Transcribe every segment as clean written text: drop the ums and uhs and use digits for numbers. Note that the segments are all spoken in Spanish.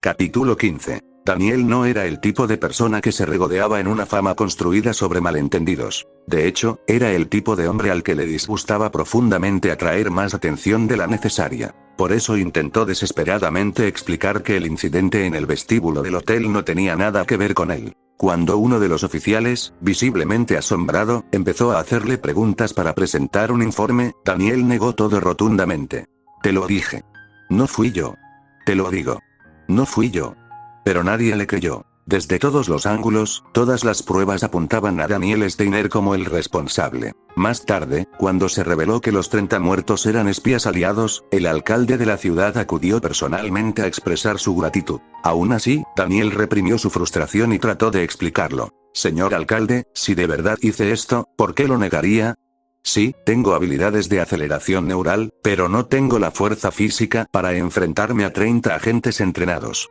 Capítulo 15. Daniel no era el tipo de persona que se regodeaba en una fama construida sobre malentendidos. De hecho, era el tipo de hombre al que le disgustaba profundamente atraer más atención de la necesaria. Por eso intentó desesperadamente explicar que el incidente en el vestíbulo del hotel no tenía nada que ver con él. Cuando uno de los oficiales, visiblemente asombrado, empezó a hacerle preguntas para presentar un informe, Daniel negó todo rotundamente. Te lo dije. No fui yo. Te lo digo. No fui yo. Pero nadie le creyó. Desde todos los ángulos, todas las pruebas apuntaban a Daniel Steiner como el responsable. Más tarde, cuando se reveló que los 30 muertos eran espías aliados, el alcalde de la ciudad acudió personalmente a expresar su gratitud. Aún así, Daniel reprimió su frustración y trató de explicarlo. Señor alcalde, si de verdad hice esto, ¿por qué lo negaría? Sí, tengo habilidades de aceleración neural, pero no tengo la fuerza física para enfrentarme a 30 agentes entrenados.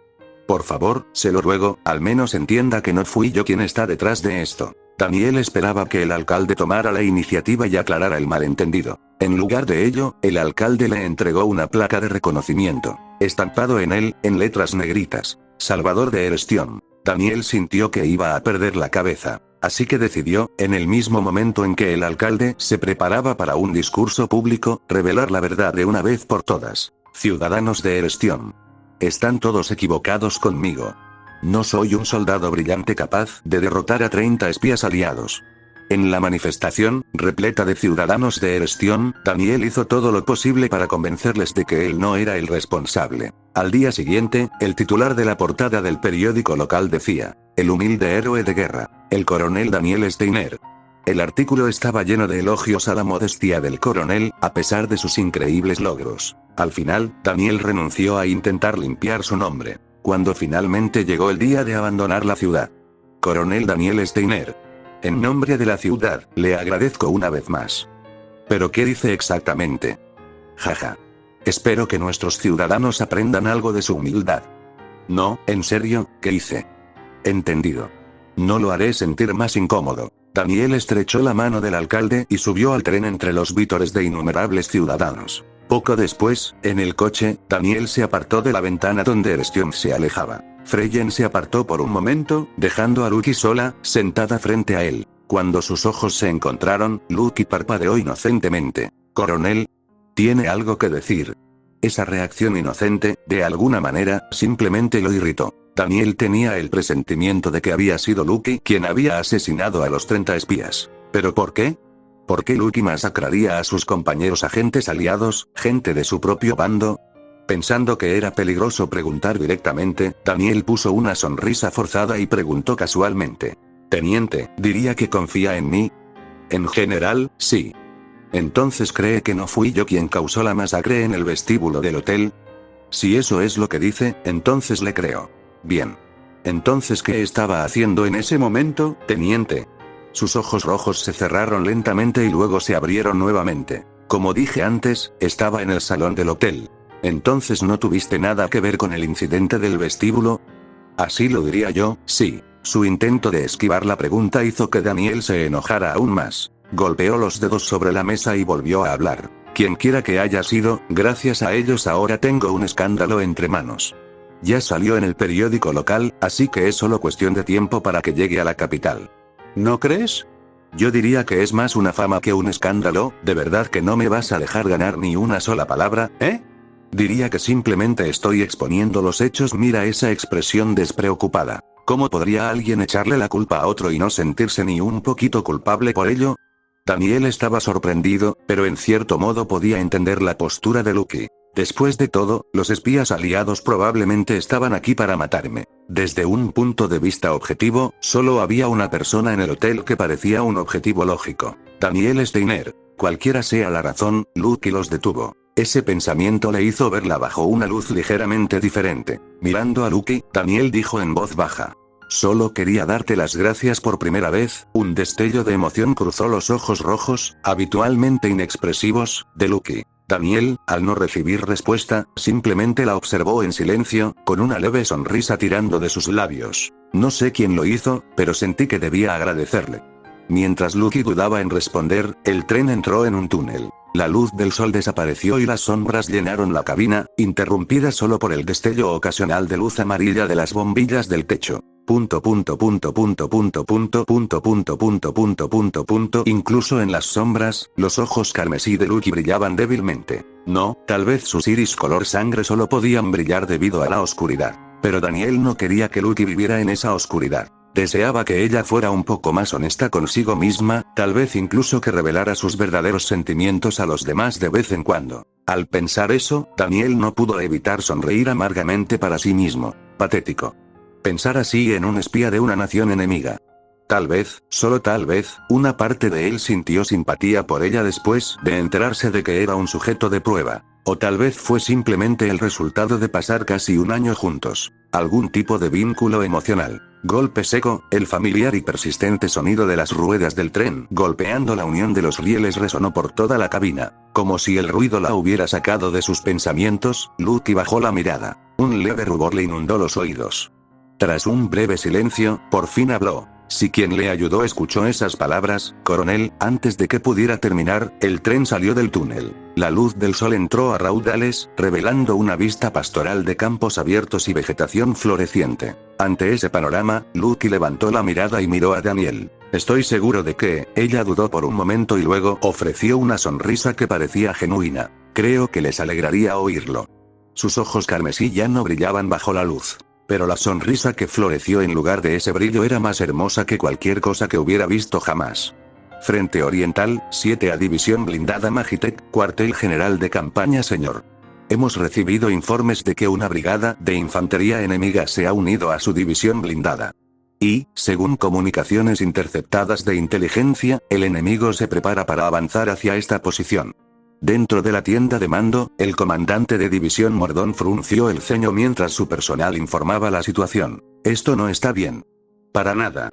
Por favor, se lo ruego, al menos entienda que no fui yo quien está detrás de esto. Daniel esperaba que el alcalde tomara la iniciativa y aclarara el malentendido. En lugar de ello, el alcalde le entregó una placa de reconocimiento. Estampado en él, en letras negritas: Salvador de Erestión. Daniel sintió que iba a perder la cabeza. Así que decidió, en el mismo momento en que el alcalde se preparaba para un discurso público, revelar la verdad de una vez por todas. Ciudadanos de Erestión. Están todos equivocados conmigo. No soy un soldado brillante capaz de derrotar a 30 espías aliados. En la manifestación, repleta de ciudadanos de Erestión, Daniel hizo todo lo posible para convencerles de que él no era el responsable. Al día siguiente, el titular de la portada del periódico local decía: el humilde héroe de guerra, el coronel Daniel Steiner. El artículo estaba lleno de elogios a la modestia del coronel, a pesar de sus increíbles logros. Al final, Daniel renunció a intentar limpiar su nombre. Cuando finalmente llegó el día de abandonar la ciudad. Coronel Daniel Steiner. En nombre de la ciudad, le agradezco una vez más. ¿Pero qué dice exactamente? Jaja. Espero que nuestros ciudadanos aprendan algo de su humildad. No, en serio, ¿qué hice? Entendido. No lo haré sentir más incómodo. Daniel estrechó la mano del alcalde y subió al tren entre los vítores de innumerables ciudadanos. Poco después, en el coche, Daniel se apartó de la ventana donde Erestión se alejaba. Freyen se apartó por un momento, dejando a Lucky sola, sentada frente a él. Cuando sus ojos se encontraron, Lucky parpadeó inocentemente. «Coronel, ¿tiene algo que decir?» Esa reacción inocente, de alguna manera, simplemente lo irritó. Daniel tenía el presentimiento de que había sido Lucky quien había asesinado a los 30 espías. ¿Pero por qué? ¿Por qué Lucky masacraría a sus compañeros agentes aliados, gente de su propio bando? Pensando que era peligroso preguntar directamente, Daniel puso una sonrisa forzada y preguntó casualmente: «Teniente, ¿diría que confía en mí?» «En general, sí». «¿Entonces cree que no fui yo quien causó la masacre en el vestíbulo del hotel?» «Si eso es lo que dice, entonces le creo». «Bien. Entonces, ¿qué estaba haciendo en ese momento, teniente?» Sus ojos rojos se cerraron lentamente y luego se abrieron nuevamente. «Como dije antes, estaba en el salón del hotel». «¿Entonces no tuviste nada que ver con el incidente del vestíbulo?» «Así lo diría yo, sí». Su intento de esquivar la pregunta hizo que Daniel se enojara aún más. Golpeó los dedos sobre la mesa y volvió a hablar. «Quienquiera que haya sido, gracias a ellos ahora tengo un escándalo entre manos. Ya salió en el periódico local, así que es solo cuestión de tiempo para que llegue a la capital». «¿No crees?» «Yo diría que es más una fama que un escándalo. ¿De verdad que no me vas a dejar ganar ni una sola palabra, eh?» «Diría que simplemente estoy exponiendo los hechos». Mira esa expresión despreocupada. ¿Cómo podría alguien echarle la culpa a otro y no sentirse ni un poquito culpable por ello? Daniel estaba sorprendido, pero en cierto modo podía entender la postura de Lucky. Después de todo, los espías aliados probablemente estaban aquí para matarme. Desde un punto de vista objetivo, solo había una persona en el hotel que parecía un objetivo lógico: Daniel Steiner. Cualquiera sea la razón, Lucky los detuvo. Ese pensamiento le hizo verla bajo una luz ligeramente diferente. Mirando a Lucky, Daniel dijo en voz baja: «Solo quería darte las gracias por primera vez». Un destello de emoción cruzó los ojos rojos, habitualmente inexpresivos, de Lucky. Daniel, al no recibir respuesta, simplemente la observó en silencio, con una leve sonrisa tirando de sus labios. No sé quién lo hizo, pero sentí que debía agradecerle. Mientras Lucky dudaba en responder, el tren entró en un túnel. La luz del sol desapareció y las sombras llenaron la cabina, interrumpida solo por el destello ocasional de luz amarilla de las bombillas del techo. Incluso en las sombras, los ojos carmesí de Lucky brillaban débilmente. No, tal vez sus iris color sangre solo podían brillar debido a la oscuridad. Pero Daniel no quería que Lucky viviera en esa oscuridad. Deseaba que ella fuera un poco más honesta consigo misma, tal vez incluso que revelara sus verdaderos sentimientos a los demás de vez en cuando. Al pensar eso, Daniel no pudo evitar sonreír amargamente para sí mismo. Patético. Pensar así en un espía de una nación enemiga. Tal vez, solo tal vez, una parte de él sintió simpatía por ella después de enterarse de que era un sujeto de prueba. O tal vez fue simplemente el resultado de pasar casi un año juntos. Algún tipo de vínculo emocional. Golpe seco, el familiar y persistente sonido de las ruedas del tren golpeando la unión de los rieles resonó por toda la cabina. Como si el ruido la hubiera sacado de sus pensamientos, Lucky bajó la mirada. Un leve rubor le inundó los oídos. Tras un breve silencio, por fin habló. Si quien le ayudó escuchó esas palabras, coronel, antes de que pudiera terminar, el tren salió del túnel. La luz del sol entró a raudales, revelando una vista pastoral de campos abiertos y vegetación floreciente. Ante ese panorama, Lucky levantó la mirada y miró a Daniel. Estoy seguro de que, ella dudó por un momento y luego ofreció una sonrisa que parecía genuina. Creo que les alegraría oírlo. Sus ojos carmesí ya no brillaban bajo la luz. Pero la sonrisa que floreció en lugar de ese brillo era más hermosa que cualquier cosa que hubiera visto jamás. Frente Oriental, 7A División Blindada Magitech, Cuartel General de Campaña Señor. Hemos recibido informes de que una brigada de infantería enemiga se ha unido a su división blindada. Y, según comunicaciones interceptadas de inteligencia, el enemigo se prepara para avanzar hacia esta posición. Dentro de la tienda de mando, el comandante de división Mordón frunció el ceño mientras su personal informaba la situación. Esto no está bien. Para nada.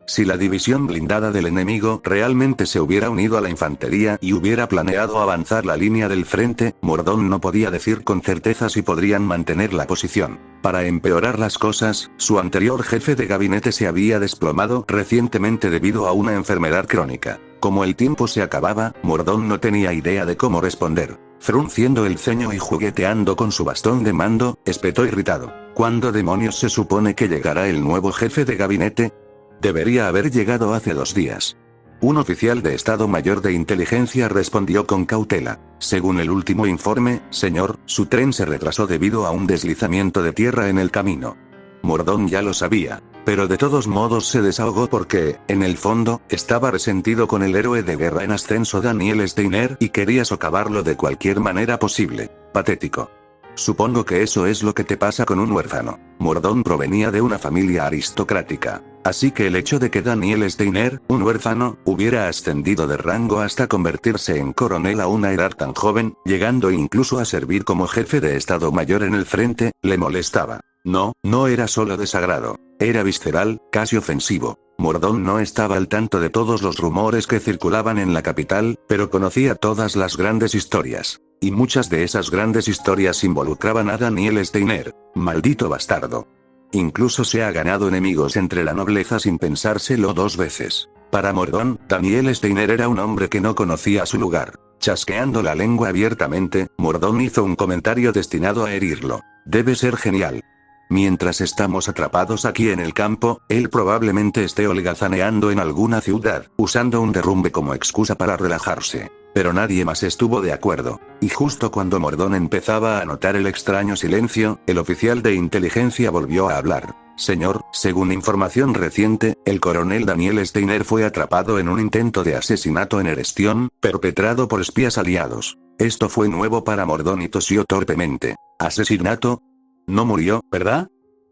Si la división blindada del enemigo realmente se hubiera unido a la infantería y hubiera planeado avanzar la línea del frente, Mordón no podía decir con certeza si podrían mantener la posición. Para empeorar las cosas, su anterior jefe de gabinete se había desplomado recientemente debido a una enfermedad crónica. Como el tiempo se acababa, Mordón no tenía idea de cómo responder. Frunciendo el ceño y jugueteando con su bastón de mando, espetó irritado. ¿Cuándo demonios se supone que llegará el nuevo jefe de gabinete? Debería haber llegado hace 2 días. Un oficial de Estado Mayor de Inteligencia respondió con cautela. Según el último informe, señor, su tren se retrasó debido a un deslizamiento de tierra en el camino. Mordón ya lo sabía, pero de todos modos se desahogó porque, en el fondo, estaba resentido con el héroe de guerra en ascenso Daniel Steiner y quería socavarlo de cualquier manera posible. Patético. Supongo que eso es lo que te pasa con un huérfano. Mordón provenía de una familia aristocrática. Así que el hecho de que Daniel Steiner, un huérfano, hubiera ascendido de rango hasta convertirse en coronel a una edad tan joven, llegando incluso a servir como jefe de Estado Mayor en el frente, le molestaba. No, no era solo desagrado. Era visceral, casi ofensivo. Mordón no estaba al tanto de todos los rumores que circulaban en la capital, pero conocía todas las grandes historias. Y muchas de esas grandes historias involucraban a Daniel Steiner. Maldito bastardo. Incluso se ha ganado enemigos entre la nobleza sin pensárselo 2 veces. Para Mordón, Daniel Steiner era un hombre que no conocía su lugar. Chasqueando la lengua abiertamente, Mordón hizo un comentario destinado a herirlo. Debe ser genial. Mientras estamos atrapados aquí en el campo, él probablemente esté holgazaneando en alguna ciudad, usando un derrumbe como excusa para relajarse. Pero nadie más estuvo de acuerdo. Y justo cuando Mordón empezaba a notar el extraño silencio, el oficial de inteligencia volvió a hablar. Señor, según información reciente, el coronel Daniel Steiner fue atrapado en un intento de asesinato en Erestión, perpetrado por espías aliados. Esto fue nuevo para Mordón y tosió torpemente. ¿Asesinato? No murió, ¿verdad?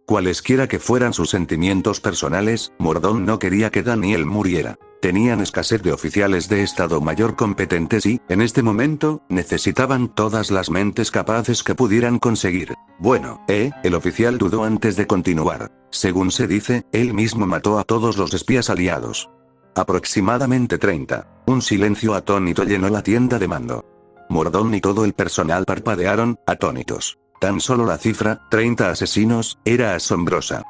Cualesquiera que fueran sus sentimientos personales, Mordón no quería que Daniel muriera. Tenían escasez de oficiales de Estado Mayor competentes y, en este momento, necesitaban todas las mentes capaces que pudieran conseguir. Bueno, el oficial dudó antes de continuar. Según se dice, él mismo mató a todos los espías aliados. Aproximadamente 30. Un silencio atónito llenó la tienda de mando. Mordón y todo el personal parpadearon, atónitos. Tan solo la cifra, 30 asesinos, era asombrosa.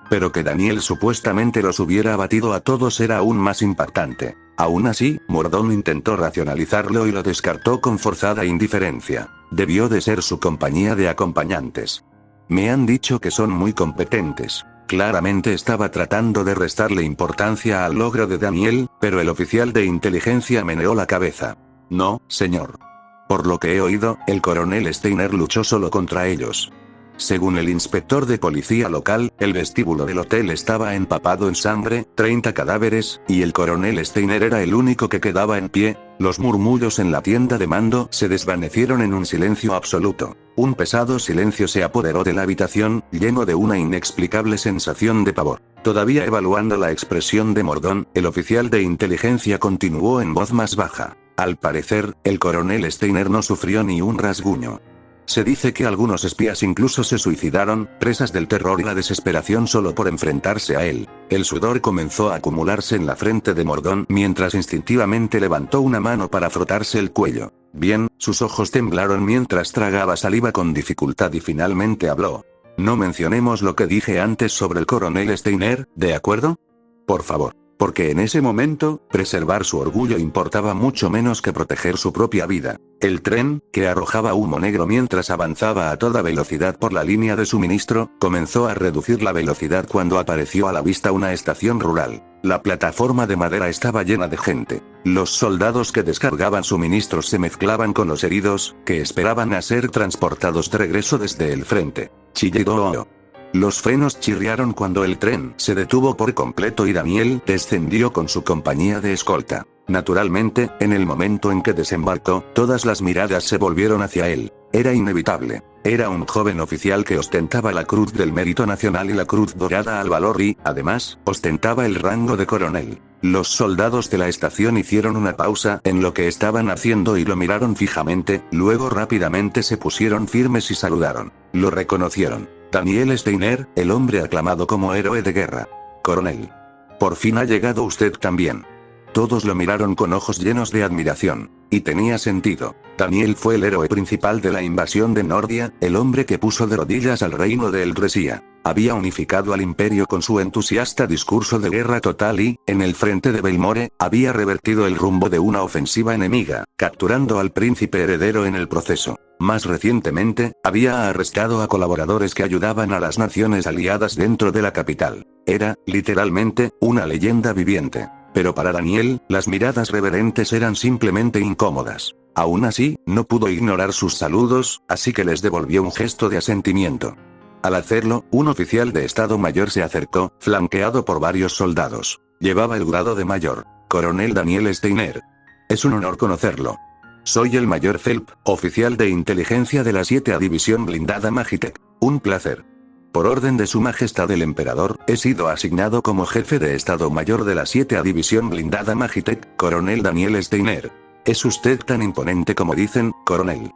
Pero que Daniel supuestamente los hubiera abatido a todos era aún más impactante. Aún así, Mordón intentó racionalizarlo y lo descartó con forzada indiferencia. Debió de ser su compañía de acompañantes. Me han dicho que son muy competentes. Claramente estaba tratando de restarle importancia al logro de Daniel, pero el oficial de inteligencia meneó la cabeza. No, señor. Por lo que he oído, el coronel Steiner luchó solo contra ellos. Según el inspector de policía local, el vestíbulo del hotel estaba empapado en sangre, 30 cadáveres, y el coronel Steiner era el único que quedaba en pie. Los murmullos en la tienda de mando se desvanecieron en un silencio absoluto. Un pesado silencio se apoderó de la habitación, lleno de una inexplicable sensación de pavor. Todavía evaluando la expresión de Mordón, el oficial de inteligencia continuó en voz más baja. Al parecer, el coronel Steiner no sufrió ni un rasguño. Se dice que algunos espías incluso se suicidaron, presas del terror y la desesperación solo por enfrentarse a él. El sudor comenzó a acumularse en la frente de Mordón mientras instintivamente levantó una mano para frotarse el cuello. Bien, sus ojos temblaron mientras tragaba saliva con dificultad y finalmente habló. No mencionemos lo que dije antes sobre el coronel Steiner, ¿de acuerdo? Por favor. Porque en ese momento, preservar su orgullo importaba mucho menos que proteger su propia vida. El tren, que arrojaba humo negro mientras avanzaba a toda velocidad por la línea de suministro, comenzó a reducir la velocidad cuando apareció a la vista una estación rural. La plataforma de madera estaba llena de gente. Los soldados que descargaban suministros se mezclaban con los heridos, que esperaban a ser transportados de regreso desde el frente. Chillido. Los frenos chirriaron cuando el tren se detuvo por completo y Daniel descendió con su compañía de escolta. Naturalmente, en el momento en que desembarcó, todas las miradas se volvieron hacia él. Era inevitable. Era un joven oficial que ostentaba la Cruz del Mérito Nacional y la Cruz Dorada al Valor y, además, ostentaba el rango de coronel. Los soldados de la estación hicieron una pausa en lo que estaban haciendo y lo miraron fijamente, luego rápidamente se pusieron firmes y saludaron. Lo reconocieron. Daniel Steiner, el hombre aclamado como héroe de guerra. Coronel. Por fin ha llegado usted también. Todos lo miraron con ojos llenos de admiración. Y tenía sentido. Daniel fue el héroe principal de la invasión de Nordia, el hombre que puso de rodillas al reino de Elresia. Había unificado al imperio con su entusiasta discurso de guerra total y, en el frente de Belmore, había revertido el rumbo de una ofensiva enemiga, capturando al príncipe heredero en el proceso. Más recientemente, había arrestado a colaboradores que ayudaban a las naciones aliadas dentro de la capital. Era, literalmente, una leyenda viviente. Pero para Daniel, las miradas reverentes eran simplemente incómodas. Aún así, no pudo ignorar sus saludos, así que les devolvió un gesto de asentimiento. Al hacerlo, un oficial de Estado Mayor se acercó, flanqueado por varios soldados. Llevaba el grado de mayor. Coronel Daniel Steiner. Es un honor conocerlo. Soy el mayor Phelps, oficial de inteligencia de la 7ª División Blindada Magitech. Un placer. Por orden de Su Majestad el Emperador, he sido asignado como jefe de Estado Mayor de la 7ª División Blindada Magitech, Coronel Daniel Steiner. Es usted tan imponente como dicen, coronel.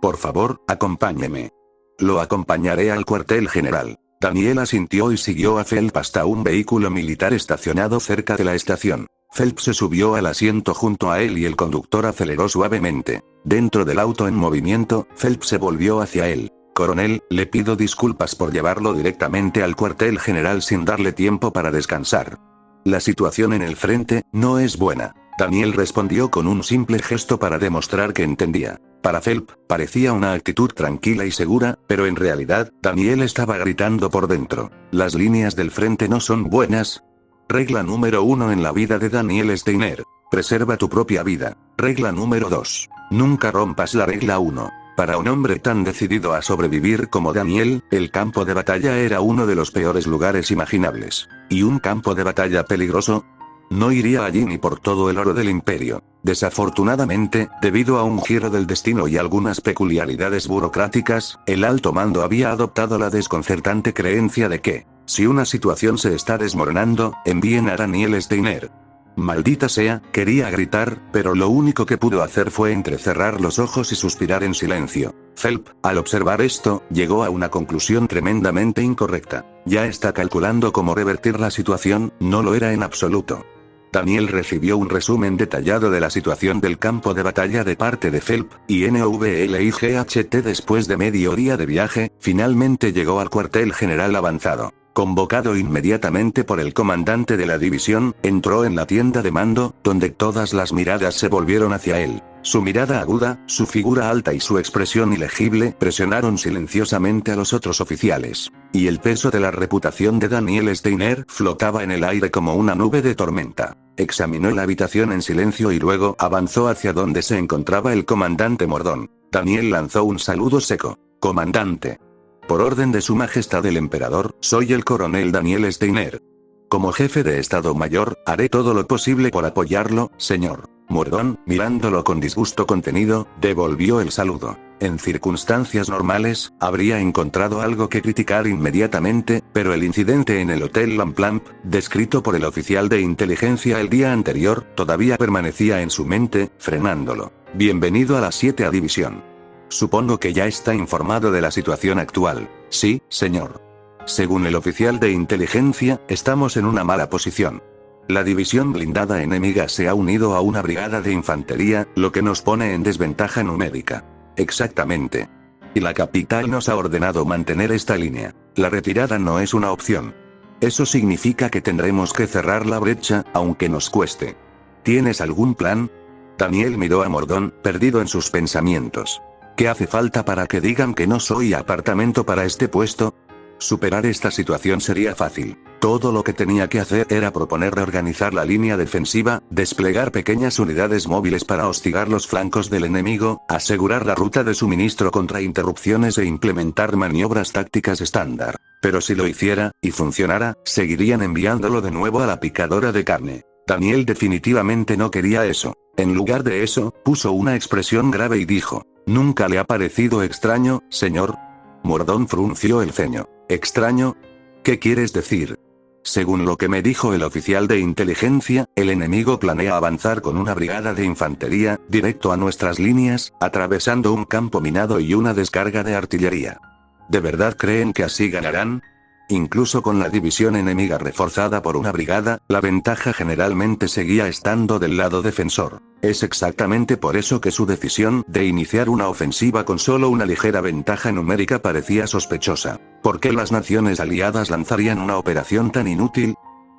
Por favor, acompáñeme. Lo acompañaré al cuartel general. Daniel asintió y siguió a Phelps hasta un vehículo militar estacionado cerca de la estación. Phelps se subió al asiento junto a él y el conductor aceleró suavemente. Dentro del auto en movimiento, Phelps se volvió hacia él. Coronel, le pido disculpas por llevarlo directamente al cuartel general sin darle tiempo para descansar. La situación en el frente no es buena. Daniel respondió con un simple gesto para demostrar que entendía. Para Phelps, parecía una actitud tranquila y segura, pero en realidad, Daniel estaba gritando por dentro. Las líneas del frente no son buenas. Regla número 1 en la vida de Daniel Steiner. Preserva tu propia vida. Regla número 2. Nunca rompas la regla 1. Para un hombre tan decidido a sobrevivir como Daniel, el campo de batalla era uno de los peores lugares imaginables. ¿Y un campo de batalla peligroso? No iría allí ni por todo el oro del imperio. Desafortunadamente, debido a un giro del destino y algunas peculiaridades burocráticas, el alto mando había adoptado la desconcertante creencia de que, si una situación se está desmoronando, envíen a Daniel Steiner. Maldita sea, quería gritar, pero lo único que pudo hacer fue entrecerrar los ojos y suspirar en silencio. Phelps, al observar esto, llegó a una conclusión tremendamente incorrecta. Ya está calculando cómo revertir la situación, no lo era en absoluto. Daniel recibió un resumen detallado de la situación del campo de batalla de parte de Phelps, y NVLIGHT después de medio día de viaje, finalmente llegó al cuartel general avanzado. Convocado inmediatamente por el comandante de la división, entró en la tienda de mando, donde todas las miradas se volvieron hacia él. Su mirada aguda, su figura alta y su expresión ilegible presionaron silenciosamente a los otros oficiales. Y el peso de la reputación de Daniel Steiner flotaba en el aire como una nube de tormenta. Examinó la habitación en silencio y luego avanzó hacia donde se encontraba el comandante Mordón. Daniel lanzó un saludo seco. «Comandante. Por orden de su majestad el emperador, soy el coronel Daniel Steiner. Como jefe de Estado Mayor, haré todo lo posible por apoyarlo, señor». Mordón, mirándolo con disgusto contenido, devolvió el saludo. En circunstancias normales, habría encontrado algo que criticar inmediatamente, pero el incidente en el Hotel Lamplamp, descrito por el oficial de inteligencia el día anterior, todavía permanecía en su mente, frenándolo. «Bienvenido a la 7ª División. Supongo que ya está informado de la situación actual». «Sí, señor. Según el oficial de inteligencia, estamos en una mala posición. La división blindada enemiga se ha unido a una brigada de infantería, lo que nos pone en desventaja numérica». «Exactamente. Y la capital nos ha ordenado mantener esta línea. La retirada no es una opción. Eso significa que tendremos que cerrar la brecha, aunque nos cueste. ¿Tienes algún plan?» Daniel miró a Mordón, perdido en sus pensamientos. «¿Qué hace falta para que digan que no soy apartamento para este puesto?» Superar esta situación sería fácil. Todo lo que tenía que hacer era proponer reorganizar la línea defensiva, desplegar pequeñas unidades móviles para hostigar los flancos del enemigo, asegurar la ruta de suministro contra interrupciones e implementar maniobras tácticas estándar. Pero si lo hiciera, y funcionara, seguirían enviándolo de nuevo a la picadora de carne. Daniel definitivamente no quería eso. En lugar de eso, puso una expresión grave y dijo: «¿Nunca le ha parecido extraño, señor?» Mordón frunció el ceño. «¿Extraño? ¿Qué quieres decir?» «Según lo que me dijo el oficial de inteligencia, el enemigo planea avanzar con una brigada de infantería, directo a nuestras líneas, atravesando un campo minado y una descarga de artillería. ¿De verdad creen que así ganarán? Incluso con la división enemiga reforzada por una brigada, la ventaja generalmente seguía estando del lado defensor. Es exactamente por eso que su decisión de iniciar una ofensiva con solo una ligera ventaja numérica parecía sospechosa. ¿Por qué las naciones aliadas lanzarían una operación tan inútil?»,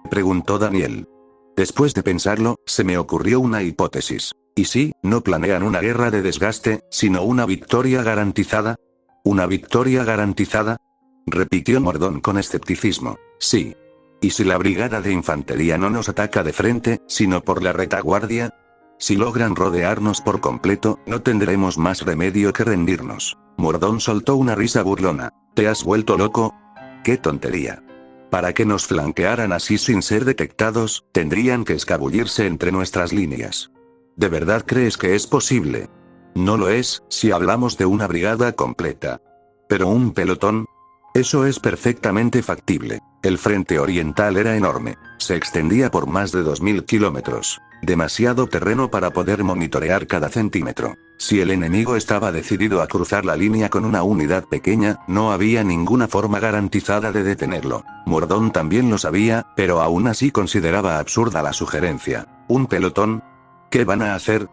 preguntó Daniel. «Después de pensarlo, se me ocurrió una hipótesis. ¿Y si no planean una guerra de desgaste, sino una victoria garantizada?» «¿Una victoria garantizada?», repitió Mordón con escepticismo. «Sí. ¿Y si la brigada de infantería no nos ataca de frente, sino por la retaguardia? Si logran rodearnos por completo, no tendremos más remedio que rendirnos». Mordón soltó una risa burlona. «¿Te has vuelto loco? ¡Qué tontería! Para que nos flanquearan así sin ser detectados, tendrían que escabullirse entre nuestras líneas. ¿De verdad crees que es posible? No lo es, si hablamos de una brigada completa. Pero un pelotón, eso es perfectamente factible». El frente oriental era enorme. Se extendía por más de 2000 kilómetros. Demasiado terreno para poder monitorear cada centímetro. Si el enemigo estaba decidido a cruzar la línea con una unidad pequeña, no había ninguna forma garantizada de detenerlo. Mordón también lo sabía, pero aún así consideraba absurda la sugerencia. ¿Un pelotón? ¿Qué van a hacer?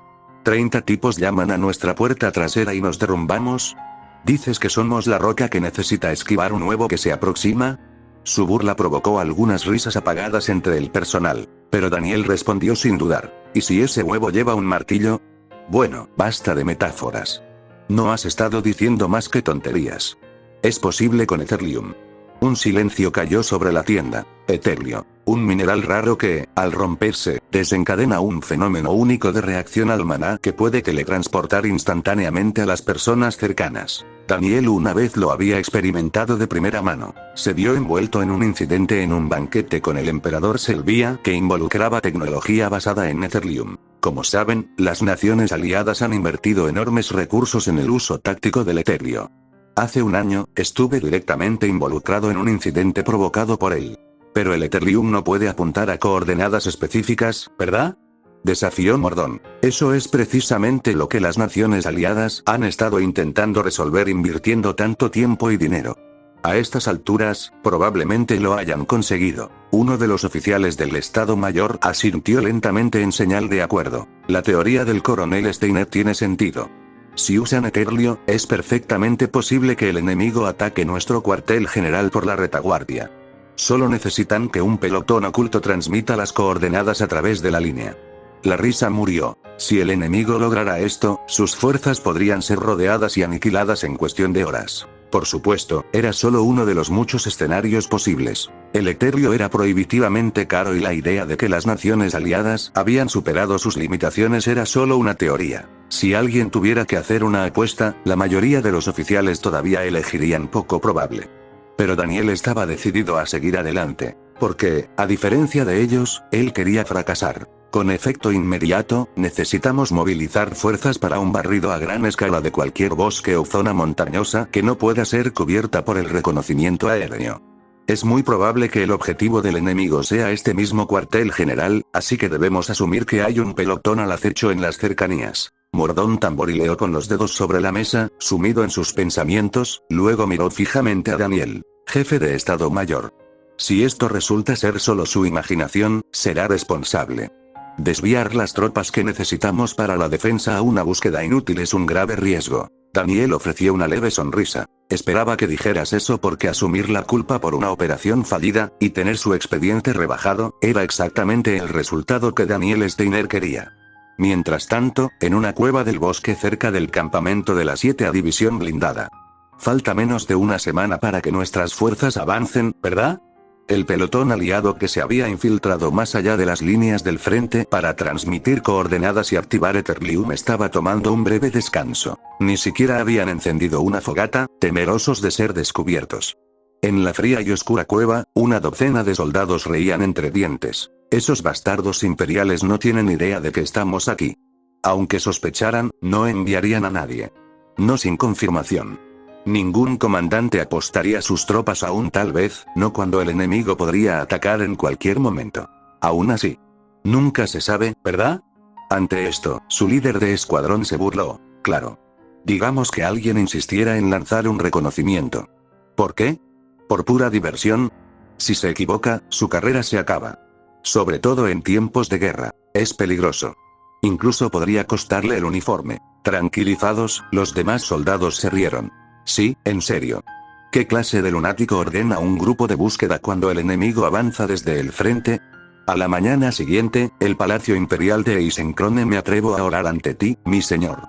¿30 tipos llaman a nuestra puerta trasera y nos derrumbamos? ¿Dices que somos la roca que necesita esquivar un huevo que se aproxima? Su burla provocó algunas risas apagadas entre el personal. Pero Daniel respondió sin dudar. ¿Y si ese huevo lleva un martillo? Bueno, basta de metáforas. No has estado diciendo más que tonterías. Es posible con Eterlium. Un silencio cayó sobre la tienda. Eterlio. Un mineral raro que, al romperse, desencadena un fenómeno único de reacción al maná que puede teletransportar instantáneamente a las personas cercanas. Daniel una vez lo había experimentado de primera mano. Se vio envuelto en un incidente en un banquete con el emperador Selvia que involucraba tecnología basada en Eterlium. Como saben, las naciones aliadas han invertido enormes recursos en el uso táctico del Eterlio. Hace un año, estuve directamente involucrado en un incidente provocado por él. Pero el Eterlium no puede apuntar a coordenadas específicas, ¿verdad?, desafió Mordón. Eso es precisamente lo que las naciones aliadas han estado intentando resolver invirtiendo tanto tiempo y dinero. A estas alturas, probablemente lo hayan conseguido. Uno de los oficiales del Estado Mayor asintió lentamente en señal de acuerdo. La teoría del coronel Steiner tiene sentido. Si usan Eterlio, es perfectamente posible que el enemigo ataque nuestro cuartel general por la retaguardia. Solo necesitan que un pelotón oculto transmita las coordenadas a través de la línea. La risa murió. Si el enemigo lograra esto, sus fuerzas podrían ser rodeadas y aniquiladas en cuestión de horas. Por supuesto, era solo uno de los muchos escenarios posibles. El etéreo era prohibitivamente caro y la idea de que las naciones aliadas habían superado sus limitaciones era solo una teoría. Si alguien tuviera que hacer una apuesta, la mayoría de los oficiales todavía elegirían poco probable. Pero Daniel estaba decidido a seguir adelante, porque, a diferencia de ellos, él quería fracasar. Con efecto inmediato, necesitamos movilizar fuerzas para un barrido a gran escala de cualquier bosque o zona montañosa que no pueda ser cubierta por el reconocimiento aéreo. Es muy probable que el objetivo del enemigo sea este mismo cuartel general, así que debemos asumir que hay un pelotón al acecho en las cercanías. Mordón tamborileó con los dedos sobre la mesa, sumido en sus pensamientos, luego miró fijamente a Daniel, jefe de Estado Mayor. Si esto resulta ser solo su imaginación, será responsable. Desviar las tropas que necesitamos para la defensa a una búsqueda inútil es un grave riesgo. Daniel ofreció una leve sonrisa. Esperaba que dijeras eso porque asumir la culpa por una operación fallida, y tener su expediente rebajado, era exactamente el resultado que Daniel Steiner quería. Mientras tanto, en una cueva del bosque cerca del campamento de la 7ª División Blindada. Falta menos de una semana para que nuestras fuerzas avancen, ¿verdad? El pelotón aliado que se había infiltrado más allá de las líneas del frente para transmitir coordenadas y activar Eterlium estaba tomando un breve descanso. Ni siquiera habían encendido una fogata, temerosos de ser descubiertos. En la fría y oscura cueva, una docena de soldados reían entre dientes. Esos bastardos imperiales no tienen idea de que estamos aquí. Aunque sospecharan, no enviarían a nadie. No sin confirmación. Ningún comandante apostaría sus tropas aún, tal vez, no cuando el enemigo podría atacar en cualquier momento. Aún así. Nunca se sabe, ¿verdad? Ante esto, su líder de escuadrón se burló. Claro. Digamos que alguien insistiera en lanzar un reconocimiento. ¿Por qué? ¿Por pura diversión? Si se equivoca, su carrera se acaba. Sobre todo en tiempos de guerra. Es peligroso. Incluso podría costarle el uniforme. Tranquilizados, los demás soldados se rieron. Sí, en serio. ¿Qué clase de lunático ordena un grupo de búsqueda cuando el enemigo avanza desde el frente? A la mañana siguiente, el Palacio Imperial de Eisencrone. Me atrevo a orar ante ti, mi señor.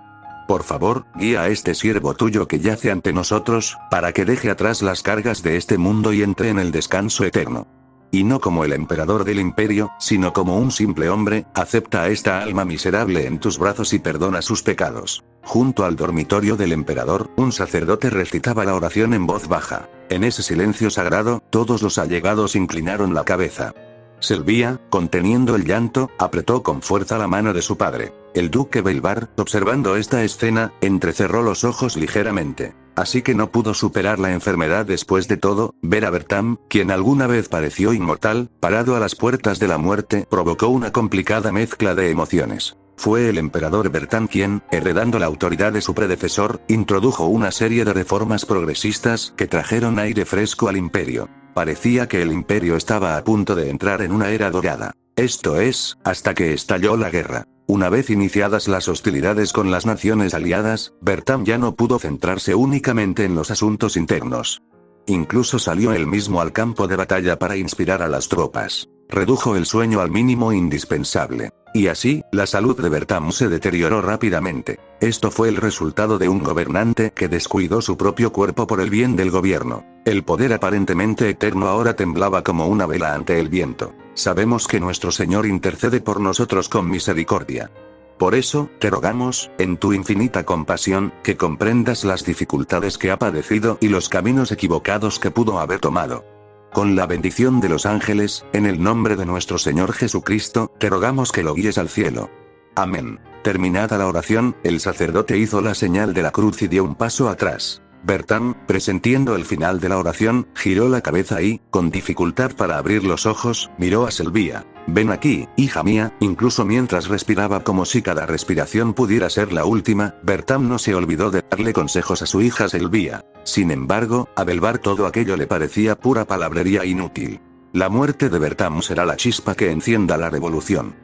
Por favor, guía a este siervo tuyo que yace ante nosotros, para que deje atrás las cargas de este mundo y entre en el descanso eterno. Y no como el emperador del imperio, sino como un simple hombre, acepta a esta alma miserable en tus brazos y perdona sus pecados. Junto al dormitorio del emperador, un sacerdote recitaba la oración en voz baja. En ese silencio sagrado, todos los allegados inclinaron la cabeza. Sylvia, conteniendo el llanto, apretó con fuerza la mano de su padre. El duque Belvar, observando esta escena, entrecerró los ojos ligeramente. Así que no pudo superar la enfermedad después de todo. Ver a Bertram, quien alguna vez pareció inmortal, parado a las puertas de la muerte, provocó una complicada mezcla de emociones. Fue el emperador Bertram quien, heredando la autoridad de su predecesor, introdujo una serie de reformas progresistas que trajeron aire fresco al imperio. Parecía que el imperio estaba a punto de entrar en una era dorada. Esto es, hasta que estalló la guerra. Una vez iniciadas las hostilidades con las naciones aliadas, Bertram ya no pudo centrarse únicamente en los asuntos internos. Incluso salió él mismo al campo de batalla para inspirar a las tropas. Redujo el sueño al mínimo indispensable. Y así, la salud de Bertram se deterioró rápidamente. Esto fue el resultado de un gobernante que descuidó su propio cuerpo por el bien del gobierno. El poder aparentemente eterno ahora temblaba como una vela ante el viento. Sabemos que nuestro Señor intercede por nosotros con misericordia. Por eso, te rogamos, en tu infinita compasión, que comprendas las dificultades que ha padecido y los caminos equivocados que pudo haber tomado. Con la bendición de los ángeles, en el nombre de nuestro Señor Jesucristo, te rogamos que lo guíes al cielo. Amén. Terminada la oración, el sacerdote hizo la señal de la cruz y dio un paso atrás. Bertram, presintiendo el final de la oración, giró la cabeza y, con dificultad para abrir los ojos, miró a Sylvia. Ven aquí, hija mía. Incluso mientras respiraba como si cada respiración pudiera ser la última, Bertram no se olvidó de darle consejos a su hija Sylvia. Sin embargo, a Belvar todo aquello le parecía pura palabrería inútil. La muerte de Bertram será la chispa que encienda la revolución.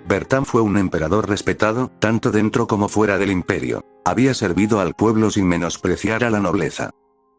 Bertram fue un emperador respetado, tanto dentro como fuera del imperio. Había servido al pueblo sin menospreciar a la nobleza.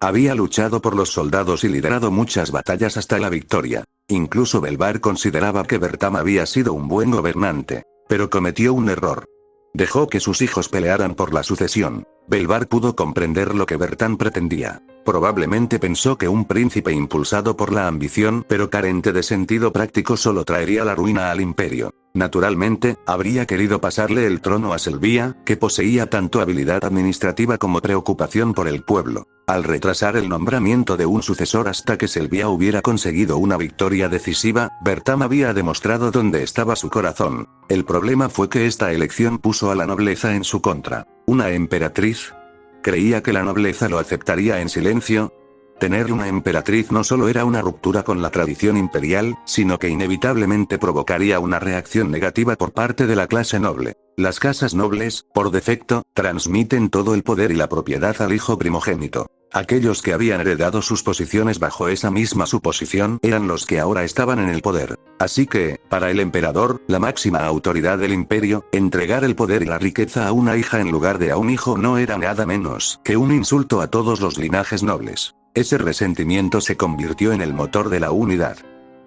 Había luchado por los soldados y liderado muchas batallas hasta la victoria. Incluso Belvar consideraba que Bertam había sido un buen gobernante. Pero cometió un error. Dejó que sus hijos pelearan por la sucesión. Belvar pudo comprender lo que Bertam pretendía. Probablemente pensó que un príncipe impulsado por la ambición pero carente de sentido práctico solo traería la ruina al imperio. Naturalmente, habría querido pasarle el trono a Selvia, que poseía tanto habilidad administrativa como preocupación por el pueblo. Al retrasar el nombramiento de un sucesor hasta que Selvia hubiera conseguido una victoria decisiva, Bertam había demostrado dónde estaba su corazón. El problema fue que esta elección puso a la nobleza en su contra. ¿Una emperatriz? ¿Creía que la nobleza lo aceptaría en silencio? Tener una emperatriz no solo era una ruptura con la tradición imperial, sino que inevitablemente provocaría una reacción negativa por parte de la clase noble. Las casas nobles, por defecto, transmiten todo el poder y la propiedad al hijo primogénito. Aquellos que habían heredado sus posiciones bajo esa misma suposición eran los que ahora estaban en el poder. Así que, para el emperador, la máxima autoridad del imperio, entregar el poder y la riqueza a una hija en lugar de a un hijo no era nada menos que un insulto a todos los linajes nobles. Ese resentimiento se convirtió en el motor de la unidad.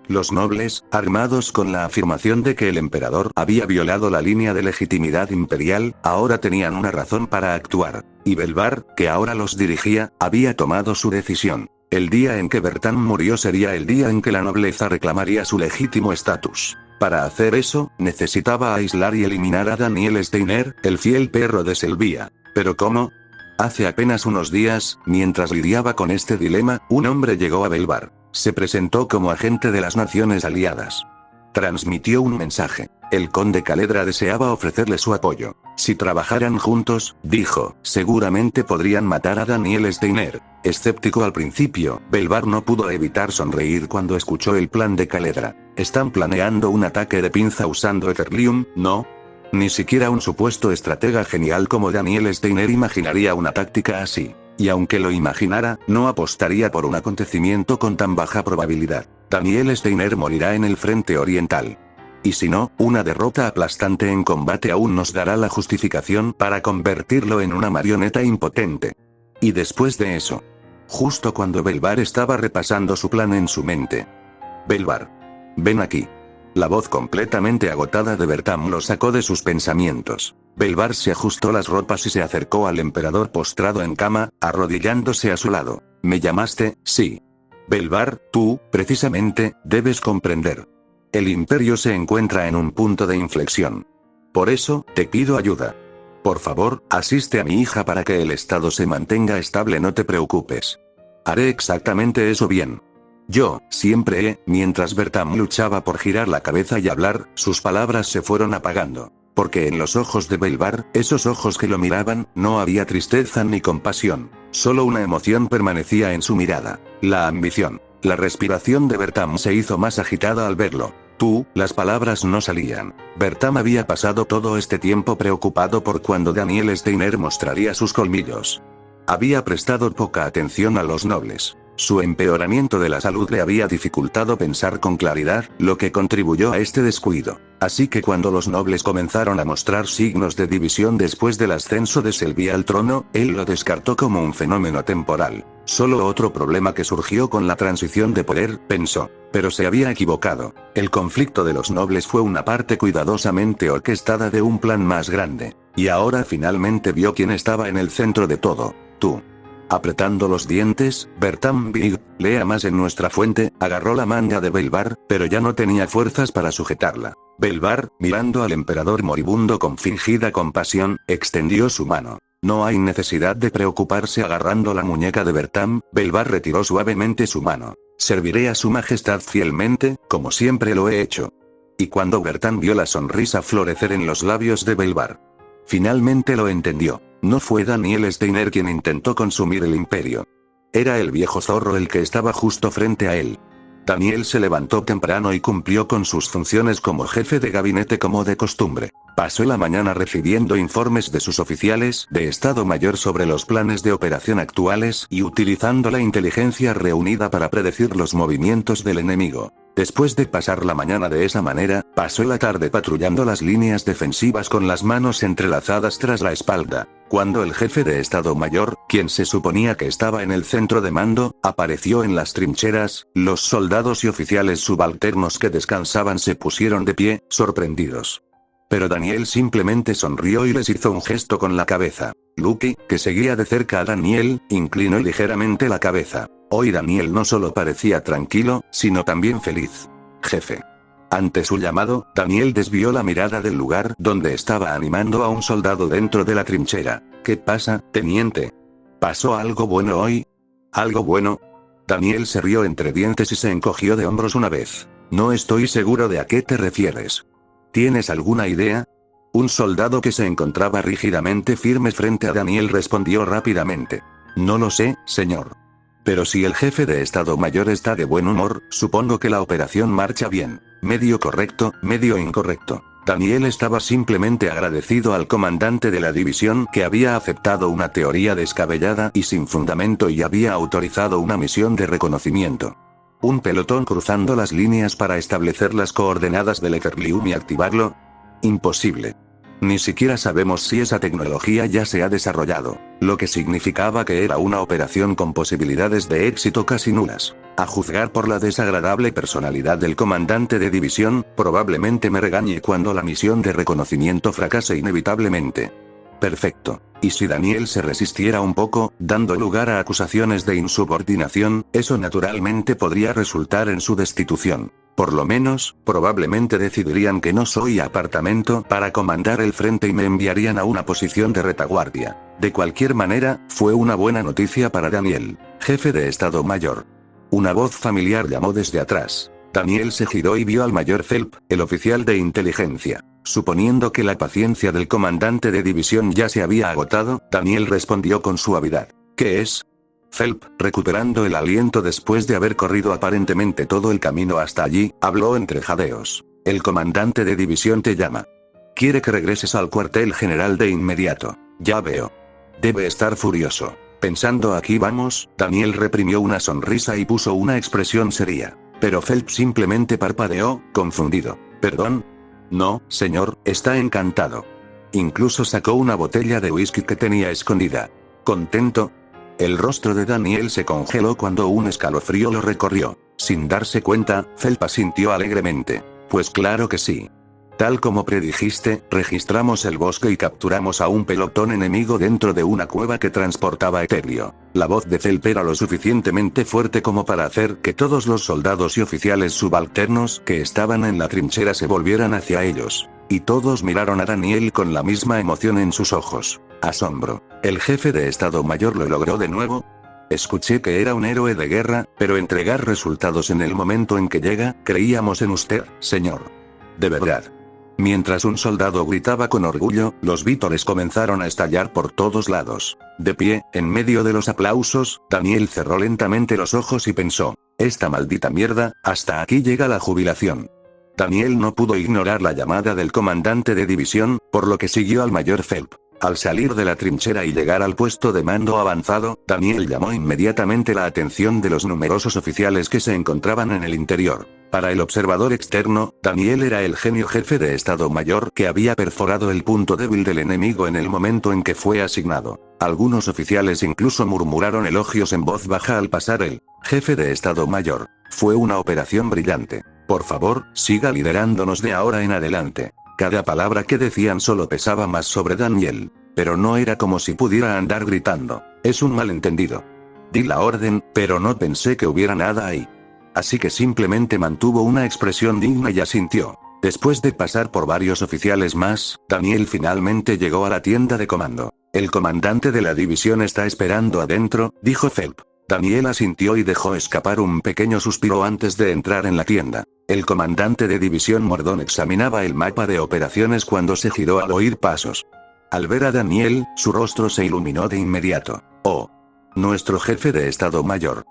Los nobles, armados con la afirmación de que el emperador había violado la línea de legitimidad imperial, ahora tenían una razón para actuar. Y Belvar, que ahora los dirigía, había tomado su decisión. El día en que Bertam murió sería el día en que la nobleza reclamaría su legítimo estatus. Para hacer eso, necesitaba aislar y eliminar a Daniel Steiner, el fiel perro de Selvia. ¿Pero cómo? Hace apenas unos días, mientras lidiaba con este dilema, un hombre llegó a Belvar. Se presentó como agente de las Naciones Aliadas. Transmitió un mensaje. El conde Caledra deseaba ofrecerle su apoyo. Si trabajaran juntos, dijo, seguramente podrían matar a Daniel Steiner. Escéptico al principio, Belvar no pudo evitar sonreír cuando escuchó el plan de Caledra. ¿Están planeando un ataque de pinza usando Etherlium, no? Ni siquiera un supuesto estratega genial como Daniel Steiner imaginaría una táctica así. Y aunque lo imaginara, no apostaría por un acontecimiento con tan baja probabilidad. Daniel Steiner morirá en el frente oriental. Y si no, una derrota aplastante en combate aún nos dará la justificación para convertirlo en una marioneta impotente. Y después de eso. Justo cuando Belvar estaba repasando su plan en su mente. Belvar. Ven aquí. La voz completamente agotada de Bertam lo sacó de sus pensamientos. Belvar se ajustó las ropas y se acercó al emperador postrado en cama, arrodillándose a su lado. ¿Me llamaste? Sí. Belvar, tú, precisamente, debes comprender. El imperio se encuentra en un punto de inflexión. Por eso, te pido ayuda. Por favor, asiste a mi hija para que el estado se mantenga estable, no te preocupes. Haré exactamente eso bien. Yo, siempre mientras Bertam luchaba por girar la cabeza y hablar, sus palabras se fueron apagando. Porque en los ojos de Belvar, esos ojos que lo miraban, no había tristeza ni compasión. Solo una emoción permanecía en su mirada. La ambición. La respiración de Bertam se hizo más agitada al verlo. Las palabras no salían. Bertam había pasado todo este tiempo preocupado por cuando Daniel Steiner mostraría sus colmillos. Había prestado poca atención a los nobles. Su empeoramiento de la salud le había dificultado pensar con claridad, lo que contribuyó a este descuido. Así que cuando los nobles comenzaron a mostrar signos de división después del ascenso de Selvia al trono, él lo descartó como un fenómeno temporal. Solo otro problema que surgió con la transición de poder, pensó. Pero se había equivocado. El conflicto de los nobles fue una parte cuidadosamente orquestada de un plan más grande. Y ahora finalmente vio quién estaba en el centro de todo. Tú. Apretando los dientes, Bertam Big, lea más en nuestra fuente, agarró la manga de Belvar, pero ya no tenía fuerzas para sujetarla. Belvar, mirando al emperador moribundo con fingida compasión, extendió su mano. No hay necesidad de preocuparse agarrando la muñeca de Bertam, Belvar retiró suavemente su mano. Serviré a su majestad fielmente, como siempre lo he hecho. Y cuando Bertam vio la sonrisa florecer en los labios de Belvar, finalmente lo entendió. No fue Daniel Steiner quien intentó consumir el imperio. Era el viejo zorro el que estaba justo frente a él. Daniel se levantó temprano y cumplió con sus funciones como jefe de gabinete como de costumbre. Pasó la mañana recibiendo informes de sus oficiales de Estado Mayor sobre los planes de operación actuales y utilizando la inteligencia reunida para predecir los movimientos del enemigo. Después de pasar la mañana de esa manera, pasó la tarde patrullando las líneas defensivas con las manos entrelazadas tras la espalda. Cuando el jefe de Estado Mayor, quien se suponía que estaba en el centro de mando, apareció en las trincheras, los soldados y oficiales subalternos que descansaban se pusieron de pie, sorprendidos. Pero Daniel simplemente sonrió y les hizo un gesto con la cabeza. Lucky, que seguía de cerca a Daniel, inclinó ligeramente la cabeza. Hoy Daniel no solo parecía tranquilo, sino también feliz. Jefe. Ante su llamado, Daniel desvió la mirada del lugar donde estaba animando a un soldado dentro de la trinchera. ¿Qué pasa, teniente? ¿Pasó algo bueno hoy? ¿Algo bueno? Daniel se rió entre dientes y se encogió de hombros una vez. No estoy seguro de a qué te refieres. ¿Tienes alguna idea? Un soldado que se encontraba rígidamente firme frente a Daniel respondió rápidamente. No lo sé, señor. Pero si el jefe de Estado Mayor está de buen humor, supongo que la operación marcha bien. Medio correcto, medio incorrecto. Daniel estaba simplemente agradecido al comandante de la división que había aceptado una teoría descabellada y sin fundamento y había autorizado una misión de reconocimiento. ¿Un pelotón cruzando las líneas para establecer las coordenadas del Etherlium y activarlo? Imposible. Ni siquiera sabemos si esa tecnología ya se ha desarrollado, lo que significaba que era una operación con posibilidades de éxito casi nulas. A juzgar por la desagradable personalidad del comandante de división, probablemente me regañe cuando la misión de reconocimiento fracase inevitablemente. Perfecto. Y si Daniel se resistiera un poco, dando lugar a acusaciones de insubordinación, eso naturalmente podría resultar en su destitución. Por lo menos, probablemente decidirían que no soy apartamento para comandar el frente y me enviarían a una posición de retaguardia. De cualquier manera, fue una buena noticia para Daniel, jefe de Estado Mayor. Una voz familiar llamó desde atrás. Daniel se giró y vio al mayor Phelps, el oficial de inteligencia. Suponiendo que la paciencia del comandante de división ya se había agotado, Daniel respondió con suavidad. ¿Qué es? Phelps, recuperando el aliento después de haber corrido aparentemente todo el camino hasta allí, habló entre jadeos. El comandante de división te llama. Quiere que regreses al cuartel general de inmediato. Ya veo. Debe estar furioso. Pensando aquí vamos, Daniel reprimió una sonrisa y puso una expresión seria. Pero Phelps simplemente parpadeó, confundido. ¿Perdón? No, señor, está encantado. Incluso sacó una botella de whisky que tenía escondida. ¿Contento? El rostro de Daniel se congeló cuando un escalofrío lo recorrió. Sin darse cuenta, Phelps asintió alegremente. Pues claro que sí. Tal como predijiste, registramos el bosque y capturamos a un pelotón enemigo dentro de una cueva que transportaba etéreo. La voz de Phelps era lo suficientemente fuerte como para hacer que todos los soldados y oficiales subalternos que estaban en la trinchera se volvieran hacia ellos. Y todos miraron a Daniel con la misma emoción en sus ojos. Asombro. ¿El jefe de Estado Mayor lo logró de nuevo? Escuché que era un héroe de guerra, pero entregar resultados en el momento en que llega, creíamos en usted, señor. De verdad. Mientras un soldado gritaba con orgullo, los vítores comenzaron a estallar por todos lados. De pie, en medio de los aplausos, Daniel cerró lentamente los ojos y pensó, esta maldita mierda, hasta aquí llega la jubilación. Daniel no pudo ignorar la llamada del comandante de división, por lo que siguió al mayor Phelps. Al salir de la trinchera y llegar al puesto de mando avanzado, Daniel llamó inmediatamente la atención de los numerosos oficiales que se encontraban en el interior. Para el observador externo, Daniel era el genio jefe de Estado Mayor que había perforado el punto débil del enemigo en el momento en que fue asignado. Algunos oficiales incluso murmuraron elogios en voz baja al pasar el jefe de Estado Mayor. Fue una operación brillante. Por favor, siga liderándonos de ahora en adelante. Cada palabra que decían solo pesaba más sobre Daniel. Pero no era como si pudiera andar gritando. Es un malentendido. Di la orden, pero no pensé que hubiera nada ahí. Así que simplemente mantuvo una expresión digna y asintió. Después de pasar por varios oficiales más, Daniel finalmente llegó a la tienda de comando. El comandante de la división está esperando adentro, dijo Phelps. Daniel asintió y dejó escapar un pequeño suspiro antes de entrar en la tienda. El comandante de división Mordón examinaba el mapa de operaciones cuando se giró al oír pasos. Al ver a Daniel, su rostro se iluminó de inmediato. Oh. Nuestro jefe de Estado Mayor.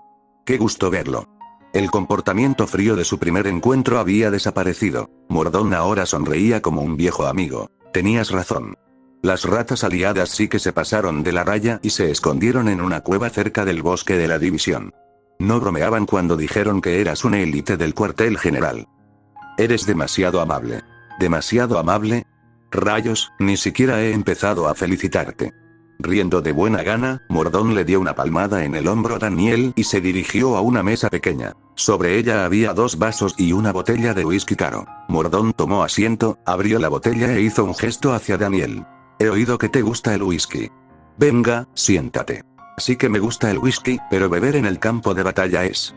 Qué gusto verlo. El comportamiento frío de su primer encuentro había desaparecido. Mordón ahora sonreía como un viejo amigo. Tenías razón. Las ratas aliadas sí que se pasaron de la raya y se escondieron en una cueva cerca del bosque de la división. No bromeaban cuando dijeron que eras una élite del cuartel general. Eres demasiado amable. ¿Demasiado amable? Rayos, ni siquiera he empezado a felicitarte. Riendo de buena gana, Mordón le dio una palmada en el hombro a Daniel y se dirigió a una mesa pequeña. Sobre ella había 2 vasos y una botella de whisky caro. Mordón tomó asiento, abrió la botella e hizo un gesto hacia Daniel. He oído que te gusta el whisky. Venga, siéntate. Sí que me gusta el whisky, pero beber en el campo de batalla es...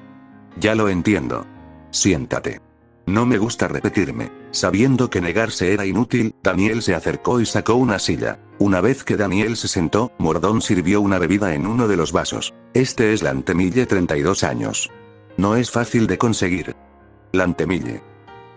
Ya lo entiendo. Siéntate. No me gusta repetirme. Sabiendo que negarse era inútil, Daniel se acercó y sacó una silla. Una vez que Daniel se sentó, Mordón sirvió una bebida en uno de los vasos. Este es Lantemille 32 años. No es fácil de conseguir. Lantemille.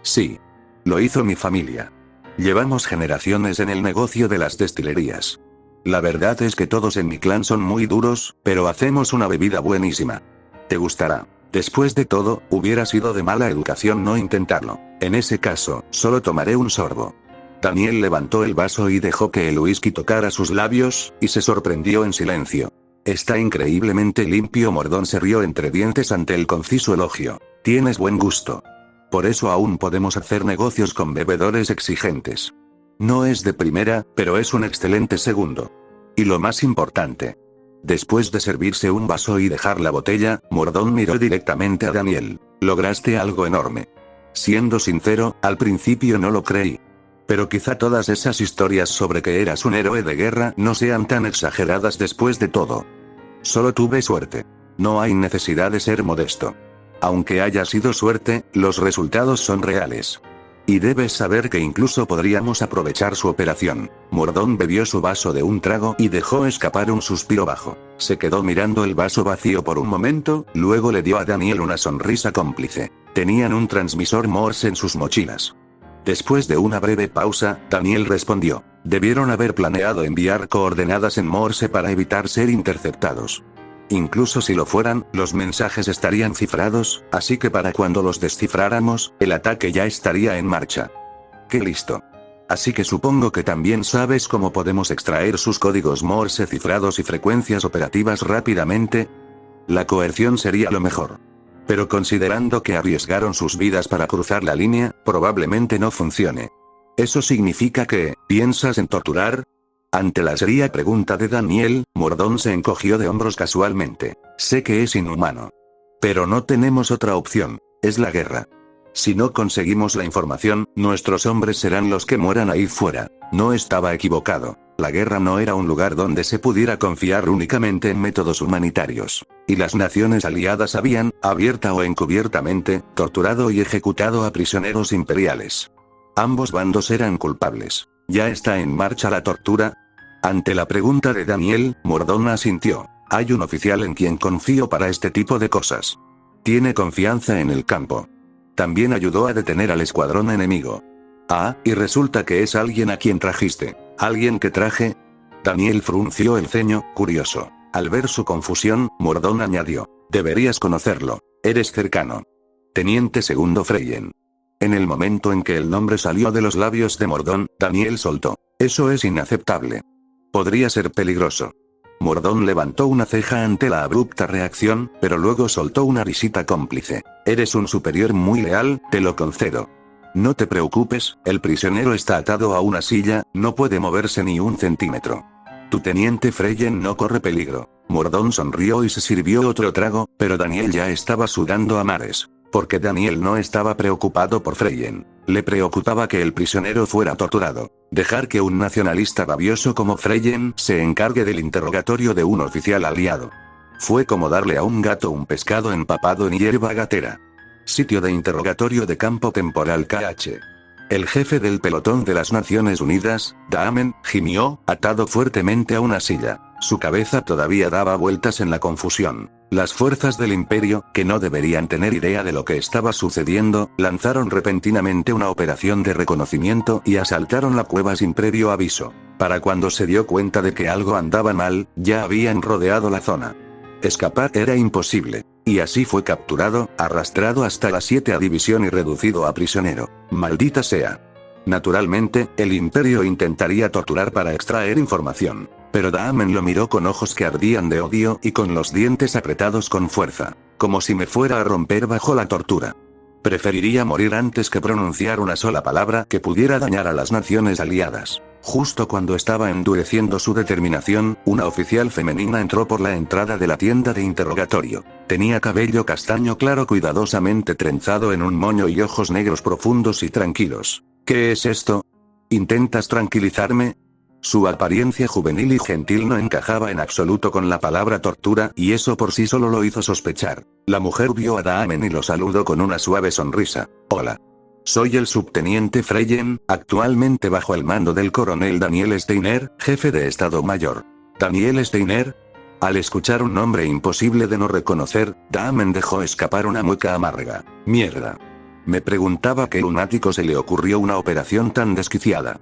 Sí. Lo hizo mi familia. Llevamos generaciones en el negocio de las destilerías. La verdad es que todos en mi clan son muy duros, pero hacemos una bebida buenísima. Te gustará. Después de todo, hubiera sido de mala educación no intentarlo. En ese caso, solo tomaré un sorbo. Daniel levantó el vaso y dejó que el whisky tocara sus labios, y se sorprendió en silencio. Está increíblemente limpio. Mordón se rió entre dientes ante el conciso elogio. Tienes buen gusto. Por eso aún podemos hacer negocios con bebedores exigentes. No es de primera, pero es un excelente segundo. Y lo más importante. Después de servirse un vaso y dejar la botella, Mordón miró directamente a Daniel. Lograste algo enorme. Siendo sincero, al principio no lo creí. Pero quizá todas esas historias sobre que eras un héroe de guerra no sean tan exageradas después de todo. Solo tuve suerte. No hay necesidad de ser modesto. Aunque haya sido suerte, los resultados son reales. Y debes saber que incluso podríamos aprovechar su operación. Mordón bebió su vaso de un trago y dejó escapar un suspiro bajo. Se quedó mirando el vaso vacío por un momento, luego le dio a Daniel una sonrisa cómplice. Tenían un transmisor Morse en sus mochilas. Después de una breve pausa, Daniel respondió. Debieron haber planeado enviar coordenadas en Morse para evitar ser interceptados. Incluso si lo fueran, los mensajes estarían cifrados, así que para cuando los descifráramos, el ataque ya estaría en marcha. ¡Qué listo! Así que supongo que también sabes cómo podemos extraer sus códigos Morse cifrados y frecuencias operativas rápidamente. La coerción sería lo mejor. Pero considerando que arriesgaron sus vidas para cruzar la línea, probablemente no funcione. ¿Eso significa que, piensas en torturar? Ante la seria pregunta de Daniel, Mordón se encogió de hombros casualmente. Sé que es inhumano. Pero no tenemos otra opción. Es la guerra. Si no conseguimos la información, nuestros hombres serán los que mueran ahí fuera. No estaba equivocado. La guerra no era un lugar donde se pudiera confiar únicamente en métodos humanitarios. Y las naciones aliadas habían, abierta o encubiertamente, torturado y ejecutado a prisioneros imperiales. Ambos bandos eran culpables. ¿Ya está en marcha la tortura? Ante la pregunta de Daniel, Mordón asintió. Hay un oficial en quien confío para este tipo de cosas. Tiene confianza en el campo. También ayudó a detener al escuadrón enemigo. Ah, y resulta que es alguien a quien trajiste. ¿Alguien que traje? Daniel frunció el ceño, curioso. Al ver su confusión, Mordón añadió. Deberías conocerlo. Eres cercano. Teniente segundo Freyen. En el momento en que el nombre salió de los labios de Mordón, Daniel soltó. Eso es inaceptable. Podría ser peligroso. Mordón levantó una ceja ante la abrupta reacción, pero luego soltó una risita cómplice. Eres un superior muy leal, te lo concedo. No te preocupes, el prisionero está atado a una silla, no puede moverse ni un centímetro. Tu teniente Freyen no corre peligro. Mordón sonrió y se sirvió otro trago, pero Daniel ya estaba sudando a mares. Porque Daniel no estaba preocupado por Freyen. Le preocupaba que el prisionero fuera torturado. Dejar que un nacionalista rabioso como Freyen se encargue del interrogatorio de un oficial aliado. Fue como darle a un gato un pescado empapado en hierba gatera. Sitio de interrogatorio de campo temporal KH. El jefe del pelotón de las Naciones Unidas, Daamen, gimió, atado fuertemente a una silla. Su cabeza todavía daba vueltas en la confusión. Las fuerzas del Imperio, que no deberían tener idea de lo que estaba sucediendo, lanzaron repentinamente una operación de reconocimiento y asaltaron la cueva sin previo aviso. Para cuando se dio cuenta de que algo andaba mal, ya habían rodeado la zona. Escapar era imposible. Y así fue capturado, arrastrado hasta la 7ª división y reducido a prisionero. Maldita sea. Naturalmente, el Imperio intentaría torturar para extraer información. Pero Daamen lo miró con ojos que ardían de odio y con los dientes apretados con fuerza. como si me fuera a romper bajo la tortura. Preferiría morir antes que pronunciar una sola palabra que pudiera dañar a las naciones aliadas. Justo cuando estaba endureciendo su determinación, una oficial femenina entró por la entrada de la tienda de interrogatorio. Tenía cabello castaño claro cuidadosamente trenzado en un moño y ojos negros profundos y tranquilos. ¿Qué es esto? ¿Intentas tranquilizarme? Su apariencia juvenil y gentil no encajaba en absoluto con la palabra tortura, y eso por sí solo lo hizo sospechar. La mujer vio a Dahmen y lo saludó con una suave sonrisa. Hola. Soy el subteniente Freyen, actualmente bajo el mando del coronel Daniel Steiner, jefe de Estado Mayor. ¿Daniel Steiner? Al escuchar un nombre imposible de no reconocer, Dahmen dejó escapar una mueca amarga. Mierda. Me preguntaba qué lunático se le ocurrió una operación tan desquiciada.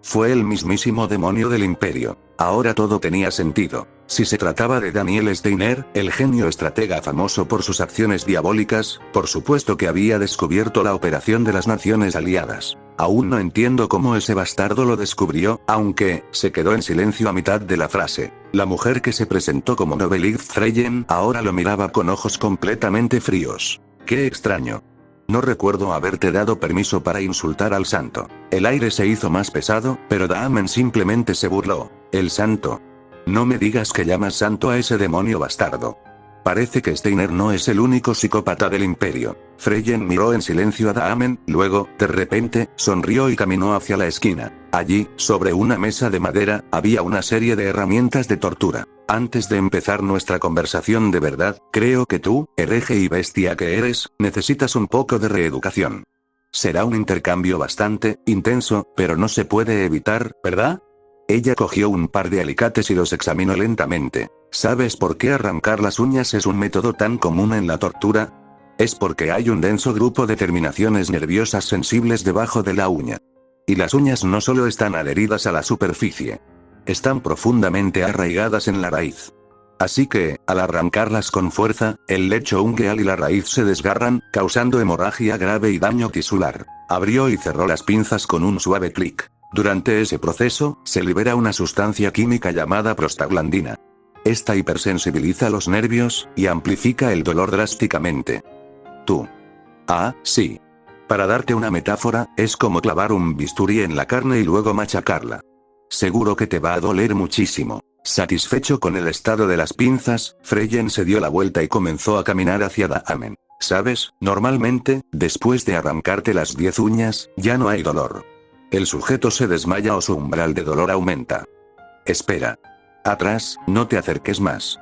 Fue el mismísimo demonio del imperio. Ahora todo tenía sentido. Si se trataba de Daniel Steiner, el genio estratega famoso por sus acciones diabólicas, por supuesto que había descubierto la operación de las naciones aliadas. Aún no entiendo cómo ese bastardo lo descubrió, aunque, se quedó en silencio a mitad de la frase. La mujer que se presentó como Novelith Freyen ahora lo miraba con ojos completamente fríos. ¡Qué extraño! No recuerdo haberte dado permiso para insultar al santo. El aire se hizo más pesado, pero Dahmen simplemente se burló. ¿El santo? No me digas que llamas santo a ese demonio bastardo. Parece que Steiner no es el único psicópata del imperio. Freyen miró en silencio a Dahmen, luego, de repente, sonrió y caminó hacia la esquina. Allí, sobre una mesa de madera, había una serie de herramientas de tortura. Antes de empezar nuestra conversación de verdad, creo que tú, hereje y bestia que eres, necesitas un poco de reeducación. Será un intercambio bastante intenso, pero no se puede evitar, ¿verdad? Ella cogió un par de alicates y los examinó lentamente. ¿Sabes por qué arrancar las uñas es un método tan común en la tortura? Es porque hay un denso grupo de terminaciones nerviosas sensibles debajo de la uña. Y las uñas no solo están adheridas a la superficie. Están profundamente arraigadas en la raíz. Así que, al arrancarlas con fuerza, el lecho ungueal y la raíz se desgarran, causando hemorragia grave y daño tisular. Abrió y cerró las pinzas con un suave clic. Durante ese proceso, se libera una sustancia química llamada prostaglandina. Esta hipersensibiliza los nervios, y amplifica el dolor drásticamente. Tú. Ah, sí. Para darte una metáfora, es como clavar un bisturí en la carne y luego machacarla. Seguro que te va a doler muchísimo. Satisfecho con el estado de las pinzas, Freyen se dio la vuelta y comenzó a caminar hacia Dahmen. ¿Sabes? Normalmente, después de arrancarte las 10 uñas, ya no hay dolor. El sujeto se desmaya o su umbral de dolor aumenta. Espera. Atrás, no te acerques más.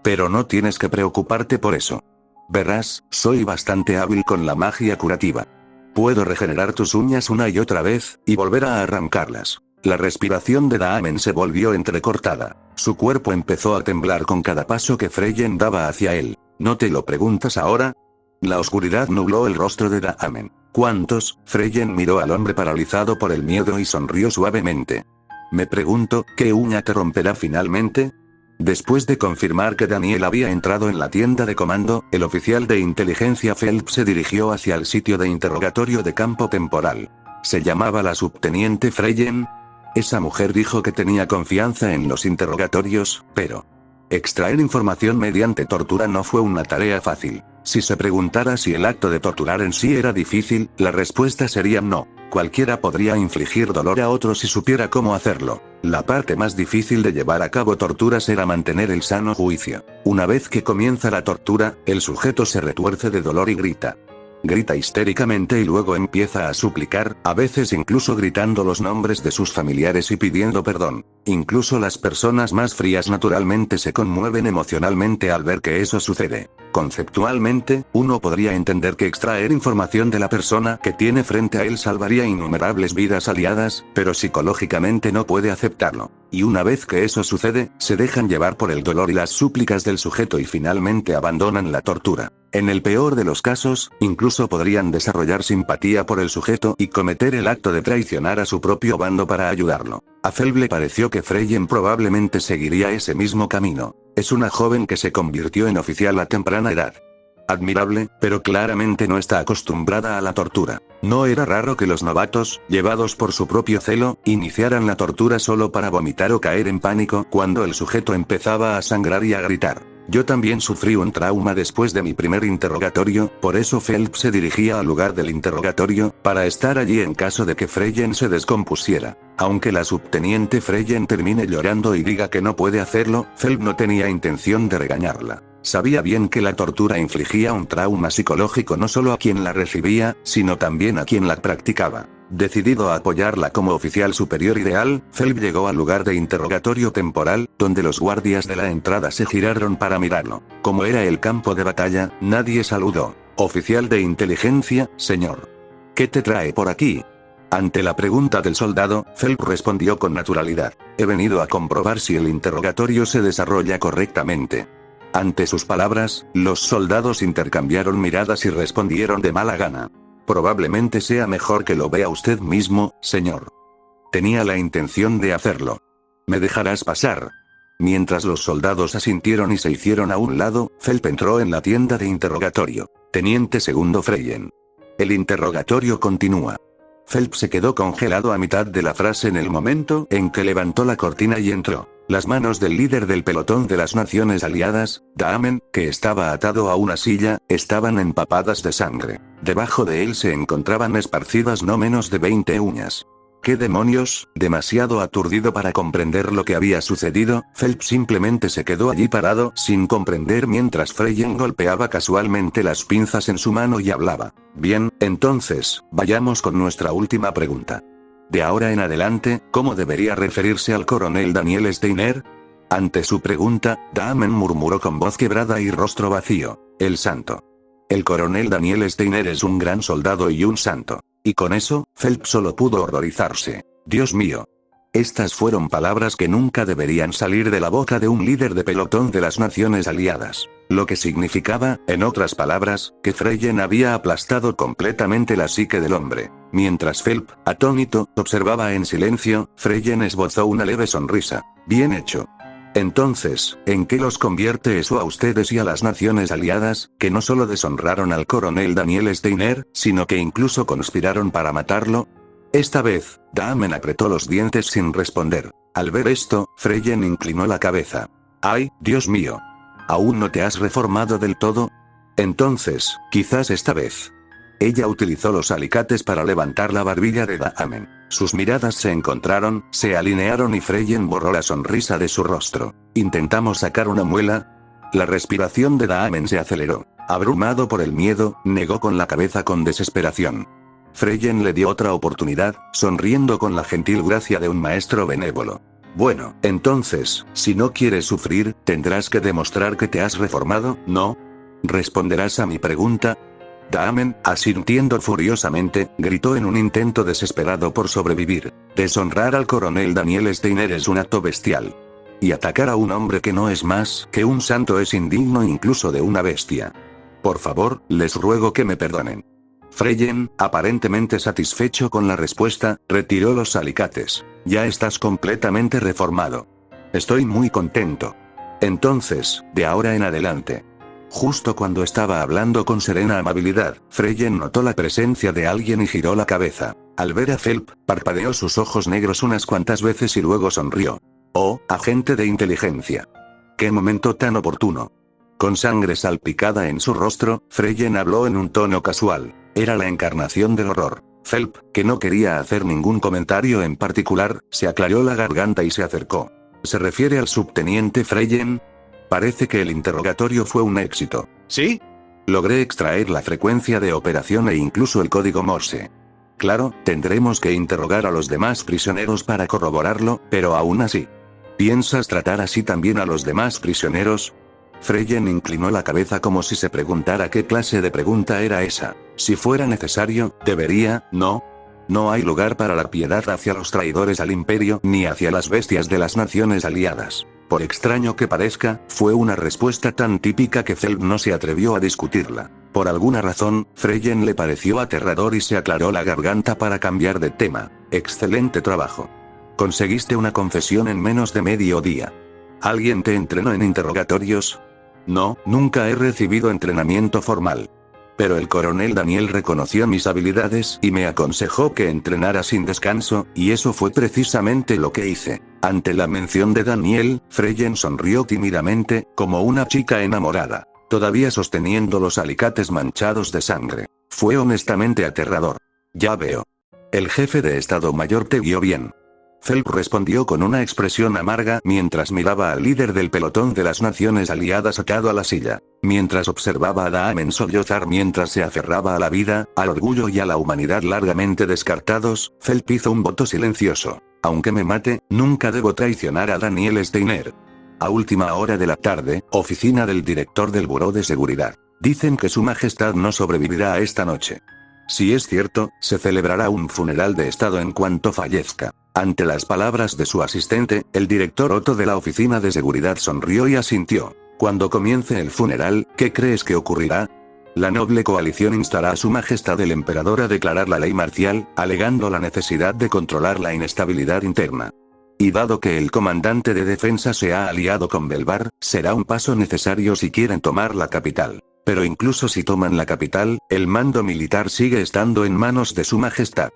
Pero no tienes que preocuparte por eso. Verás, soy bastante hábil con la magia curativa. Puedo regenerar tus uñas una y otra vez, y volver a arrancarlas. La respiración de Dahmen se volvió entrecortada. Su cuerpo empezó a temblar con cada paso que Freyen daba hacia él. ¿No te lo preguntas ahora? La oscuridad nubló el rostro de Dahmen. ¿Cuántos? Freyen miró al hombre paralizado por el miedo y sonrió suavemente. Me pregunto, ¿qué uña te romperá finalmente? Después de confirmar que Daniel había entrado en la tienda de comando, el oficial de inteligencia Phelps se dirigió hacia el sitio de interrogatorio de campo temporal. ¿Se llamaba la subteniente Freyen? Esa mujer dijo que tenía confianza en los interrogatorios, pero extraer información mediante tortura no fue una tarea fácil. Si se preguntara si el acto de torturar en sí era difícil, la respuesta sería no. Cualquiera podría infligir dolor a otro si supiera cómo hacerlo. La parte más difícil de llevar a cabo torturas era mantener el sano juicio. Una vez que comienza la tortura, el sujeto se retuerce de dolor y grita. Grita histéricamente y luego empieza a suplicar, a veces incluso gritando los nombres de sus familiares y pidiendo perdón. Incluso las personas más frías naturalmente se conmueven emocionalmente al ver que eso sucede. Conceptualmente, uno podría entender que extraer información de la persona que tiene frente a él salvaría innumerables vidas aliadas, pero psicológicamente no puede aceptarlo. Y una vez que eso sucede, se dejan llevar por el dolor y las súplicas del sujeto y finalmente abandonan la tortura. En el peor de los casos, incluso podrían desarrollar simpatía por el sujeto y cometer el acto de traicionar a su propio bando para ayudarlo. A Phelps le pareció que Freyen probablemente seguiría ese mismo camino. Es una joven que se convirtió en oficial a temprana edad. Admirable, pero claramente no está acostumbrada a la tortura. No era raro que los novatos, llevados por su propio celo, iniciaran la tortura solo para vomitar o caer en pánico cuando el sujeto empezaba a sangrar y a gritar. Yo también sufrí un trauma después de mi primer interrogatorio, por eso Phelps se dirigía al lugar del interrogatorio, para estar allí en caso de que Freyen se descompusiera. Aunque la subteniente Freyen termine llorando y diga que no puede hacerlo, Phelps no tenía intención de regañarla. Sabía bien que la tortura infligía un trauma psicológico no solo a quien la recibía, sino también a quien la practicaba. Decidido a apoyarla como oficial superior ideal, Phelps llegó al lugar de interrogatorio temporal, donde los guardias de la entrada se giraron para mirarlo. Como era el campo de batalla, nadie saludó. «Oficial de inteligencia, señor. ¿Qué te trae por aquí?». Ante la pregunta del soldado, Phelps respondió con naturalidad: «He venido a comprobar si el interrogatorio se desarrolla correctamente». Ante sus palabras, los soldados intercambiaron miradas y respondieron de mala gana: «Probablemente sea mejor que lo vea usted mismo, señor». Tenía la intención de hacerlo. «¿Me dejarás pasar?». Mientras los soldados asintieron y se hicieron a un lado, Phelps entró en la tienda de interrogatorio. «Teniente segundo Freyen». El interrogatorio continúa. Phelps se quedó congelado a mitad de la frase en el momento en que levantó la cortina y entró. Las manos del líder del pelotón de las Naciones Aliadas, Dahmen, que estaba atado a una silla, estaban empapadas de sangre. Debajo de él se encontraban esparcidas no menos de 20 uñas. ¿Qué demonios? Demasiado aturdido para comprender lo que había sucedido, Phelps simplemente se quedó allí parado, sin comprender, mientras Freyen golpeaba casualmente las pinzas en su mano y hablaba. «Bien, entonces, vayamos con nuestra última pregunta. De ahora en adelante, ¿cómo debería referirse al coronel Daniel Steiner?». Ante su pregunta, Dahmen murmuró con voz quebrada y rostro vacío: «El santo». El coronel Daniel Steiner es un gran soldado y un santo. Y con eso, Phelps solo pudo horrorizarse. «Dios mío». Estas fueron palabras que nunca deberían salir de la boca de un líder de pelotón de las Naciones Aliadas. Lo que significaba, en otras palabras, que Freyen había aplastado completamente la psique del hombre. Mientras Phelps, atónito, observaba en silencio, Freyen esbozó una leve sonrisa. «Bien hecho». «Entonces, ¿en qué los convierte eso a ustedes y a las Naciones Aliadas, que no solo deshonraron al coronel Daniel Steiner, sino que incluso conspiraron para matarlo?». Esta vez, Dahmen apretó los dientes sin responder. Al ver esto, Freyen inclinó la cabeza. «Ay, Dios mío. ¿Aún no te has reformado del todo? Entonces, quizás esta vez». Ella utilizó los alicates para levantar la barbilla de Dahmen. Sus miradas se encontraron, se alinearon y Freyen borró la sonrisa de su rostro. «¿Intentamos sacar una muela?». La respiración de Dahmen se aceleró. Abrumado por el miedo, negó con la cabeza con desesperación. Freyen le dio otra oportunidad, sonriendo con la gentil gracia de un maestro benévolo. «Bueno, entonces, si no quieres sufrir, tendrás que demostrar que te has reformado, ¿no? ¿Responderás a mi pregunta?». Dahmen, asintiendo furiosamente, gritó en un intento desesperado por sobrevivir: «Deshonrar al coronel Daniel Steiner es un acto bestial. Y atacar a un hombre que no es más que un santo es indigno incluso de una bestia. Por favor, les ruego que me perdonen». Freyen, aparentemente satisfecho con la respuesta, retiró los alicates. «Ya estás completamente reformado. Estoy muy contento. Entonces, de ahora en adelante». Justo cuando estaba hablando con serena amabilidad, Freyen notó la presencia de alguien y giró la cabeza. Al ver a Phelps, parpadeó sus ojos negros unas cuantas veces y luego sonrió. «Oh, agente de inteligencia. ¡Qué momento tan oportuno!». Con sangre salpicada en su rostro, Freyen habló en un tono casual. Era la encarnación del horror. Phelps, que no quería hacer ningún comentario en particular, se aclaró la garganta y se acercó. «¿Se refiere al subteniente Freyen? Parece que el interrogatorio fue un éxito». «¿Sí? Logré extraer la frecuencia de operación e incluso el código Morse. Claro, tendremos que interrogar a los demás prisioneros para corroborarlo, pero aún así. ¿Piensas tratar así también a los demás prisioneros?». Freyen inclinó la cabeza como si se preguntara qué clase de pregunta era esa. «Si fuera necesario, debería, ¿no? No hay lugar para la piedad hacia los traidores al imperio ni hacia las bestias de las Naciones Aliadas». Por extraño que parezca, fue una respuesta tan típica que Phelps no se atrevió a discutirla. Por alguna razón, Freyen le pareció aterrador y se aclaró la garganta para cambiar de tema. «Excelente trabajo. Conseguiste una confesión en menos de medio día. ¿Alguien te entrenó en interrogatorios?». «No, nunca he recibido entrenamiento formal». Pero el coronel Daniel reconoció mis habilidades y me aconsejó que entrenara sin descanso, y eso fue precisamente lo que hice. Ante la mención de Daniel, Freyen sonrió tímidamente, como una chica enamorada, todavía sosteniendo los alicates manchados de sangre. Fue honestamente aterrador. Ya veo. El jefe de Estado Mayor te vio bien. Phelps respondió con una expresión amarga mientras miraba al líder del pelotón de las Naciones Aliadas atado a la silla. Mientras observaba a Dahmen sollozar mientras se aferraba a la vida, al orgullo y a la humanidad largamente descartados, Phelps hizo un voto silencioso. Aunque me mate, nunca debo traicionar a Daniel Steiner. A última hora de la tarde, oficina del director del Buró de Seguridad. Dicen que su majestad no sobrevivirá a esta noche. Si es cierto, se celebrará un funeral de Estado en cuanto fallezca. Ante las palabras de su asistente, el director Otto de la Oficina de Seguridad sonrió y asintió. Cuando comience el funeral, ¿qué crees que ocurrirá? La noble coalición instará a su majestad el emperador a declarar la ley marcial, alegando la necesidad de controlar la inestabilidad interna. Y dado que el comandante de defensa se ha aliado con Belvar, será un paso necesario si quieren tomar la capital. Pero incluso si toman la capital, el mando militar sigue estando en manos de su majestad.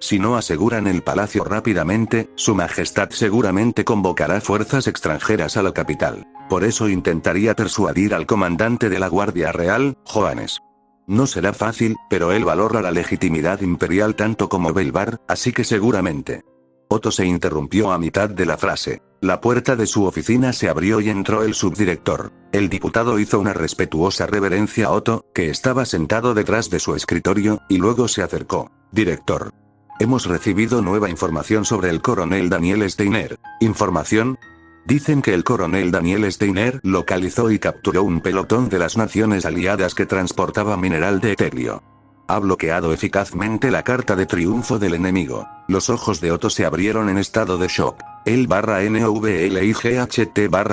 Si no aseguran el palacio rápidamente, su majestad seguramente convocará fuerzas extranjeras a la capital. Por eso intentaría persuadir al comandante de la Guardia Real, Johannes. No será fácil, pero él valora la legitimidad imperial tanto como Belvar, así que seguramente. Otto se interrumpió a mitad de la frase. La puerta de su oficina se abrió y entró el subdirector. El diputado hizo una respetuosa reverencia a Otto, que estaba sentado detrás de su escritorio, y luego se acercó. Director. Hemos recibido nueva información sobre el coronel Daniel Steiner. ¿Información? Dicen que el coronel Daniel Steiner localizó y capturó un pelotón de las Naciones Aliadas que transportaba mineral de ethelio. Ha bloqueado eficazmente la carta de triunfo del enemigo. Los ojos de Otto se abrieron en estado de shock. NOVLIGHT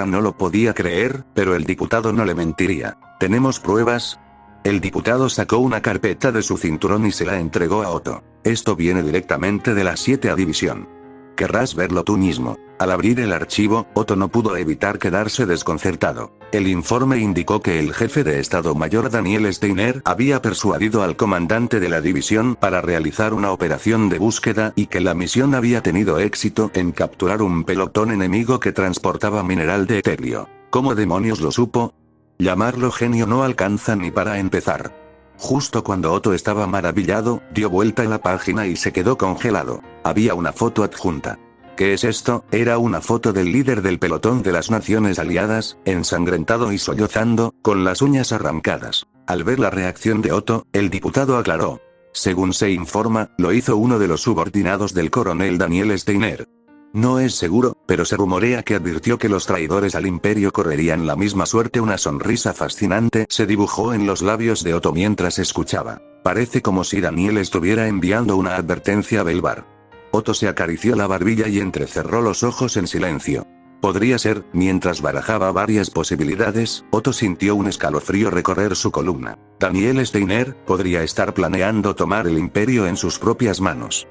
no lo podía creer, pero el diputado no le mentiría. ¿Tenemos pruebas? El diputado sacó una carpeta de su cinturón y se la entregó a Otto. Esto viene directamente de la 7A División. Querrás verlo tú mismo. Al abrir el archivo, Otto no pudo evitar quedarse desconcertado. El informe indicó que el jefe de Estado Mayor Daniel Steiner había persuadido al comandante de la división para realizar una operación de búsqueda y que la misión había tenido éxito en capturar un pelotón enemigo que transportaba mineral de ethelio. ¿Cómo demonios lo supo? Llamarlo genio no alcanza ni para empezar. Justo cuando Otto estaba maravillado, dio vuelta en la página y se quedó congelado. Había una foto adjunta. ¿Qué es esto? Era una foto del líder del pelotón de las Naciones Aliadas, ensangrentado y sollozando, con las uñas arrancadas. Al ver la reacción de Otto, el diputado aclaró. Según se informa, lo hizo uno de los subordinados del coronel Daniel Steiner. No es seguro, pero se rumorea que advirtió que los traidores al imperio correrían la misma suerte. Una sonrisa fascinante se dibujó en los labios de Otto mientras escuchaba. Parece como si Daniel estuviera enviando una advertencia a Belvar. Otto se acarició la barbilla y entrecerró los ojos en silencio. Podría ser, mientras barajaba varias posibilidades, Otto sintió un escalofrío recorrer su columna. Daniel Steiner podría estar planeando tomar el imperio en sus propias manos.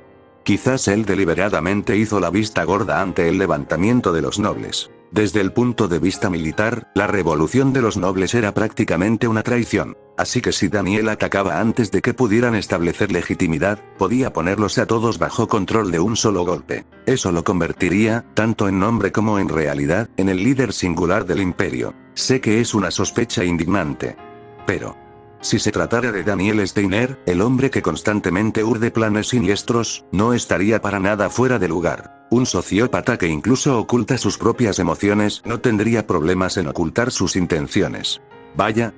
Quizás él deliberadamente hizo la vista gorda ante el levantamiento de los nobles. Desde el punto de vista militar, la revolución de los nobles era prácticamente una traición. Así que si Daniel atacaba antes de que pudieran establecer legitimidad, podía ponerlos a todos bajo control de un solo golpe. Eso lo convertiría, tanto en nombre como en realidad, en el líder singular del imperio. Sé que es una sospecha indignante. Pero si se tratara de Daniel Steiner, el hombre que constantemente urde planes siniestros, no estaría para nada fuera de lugar. Un sociópata que incluso oculta sus propias emociones no tendría problemas en ocultar sus intenciones. Vaya,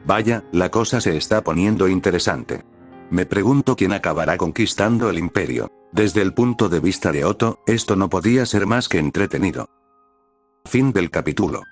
la cosa se está poniendo interesante. Me pregunto quién acabará conquistando el imperio. Desde el punto de vista de Otto, esto no podía ser más que entretenido. Fin del capítulo.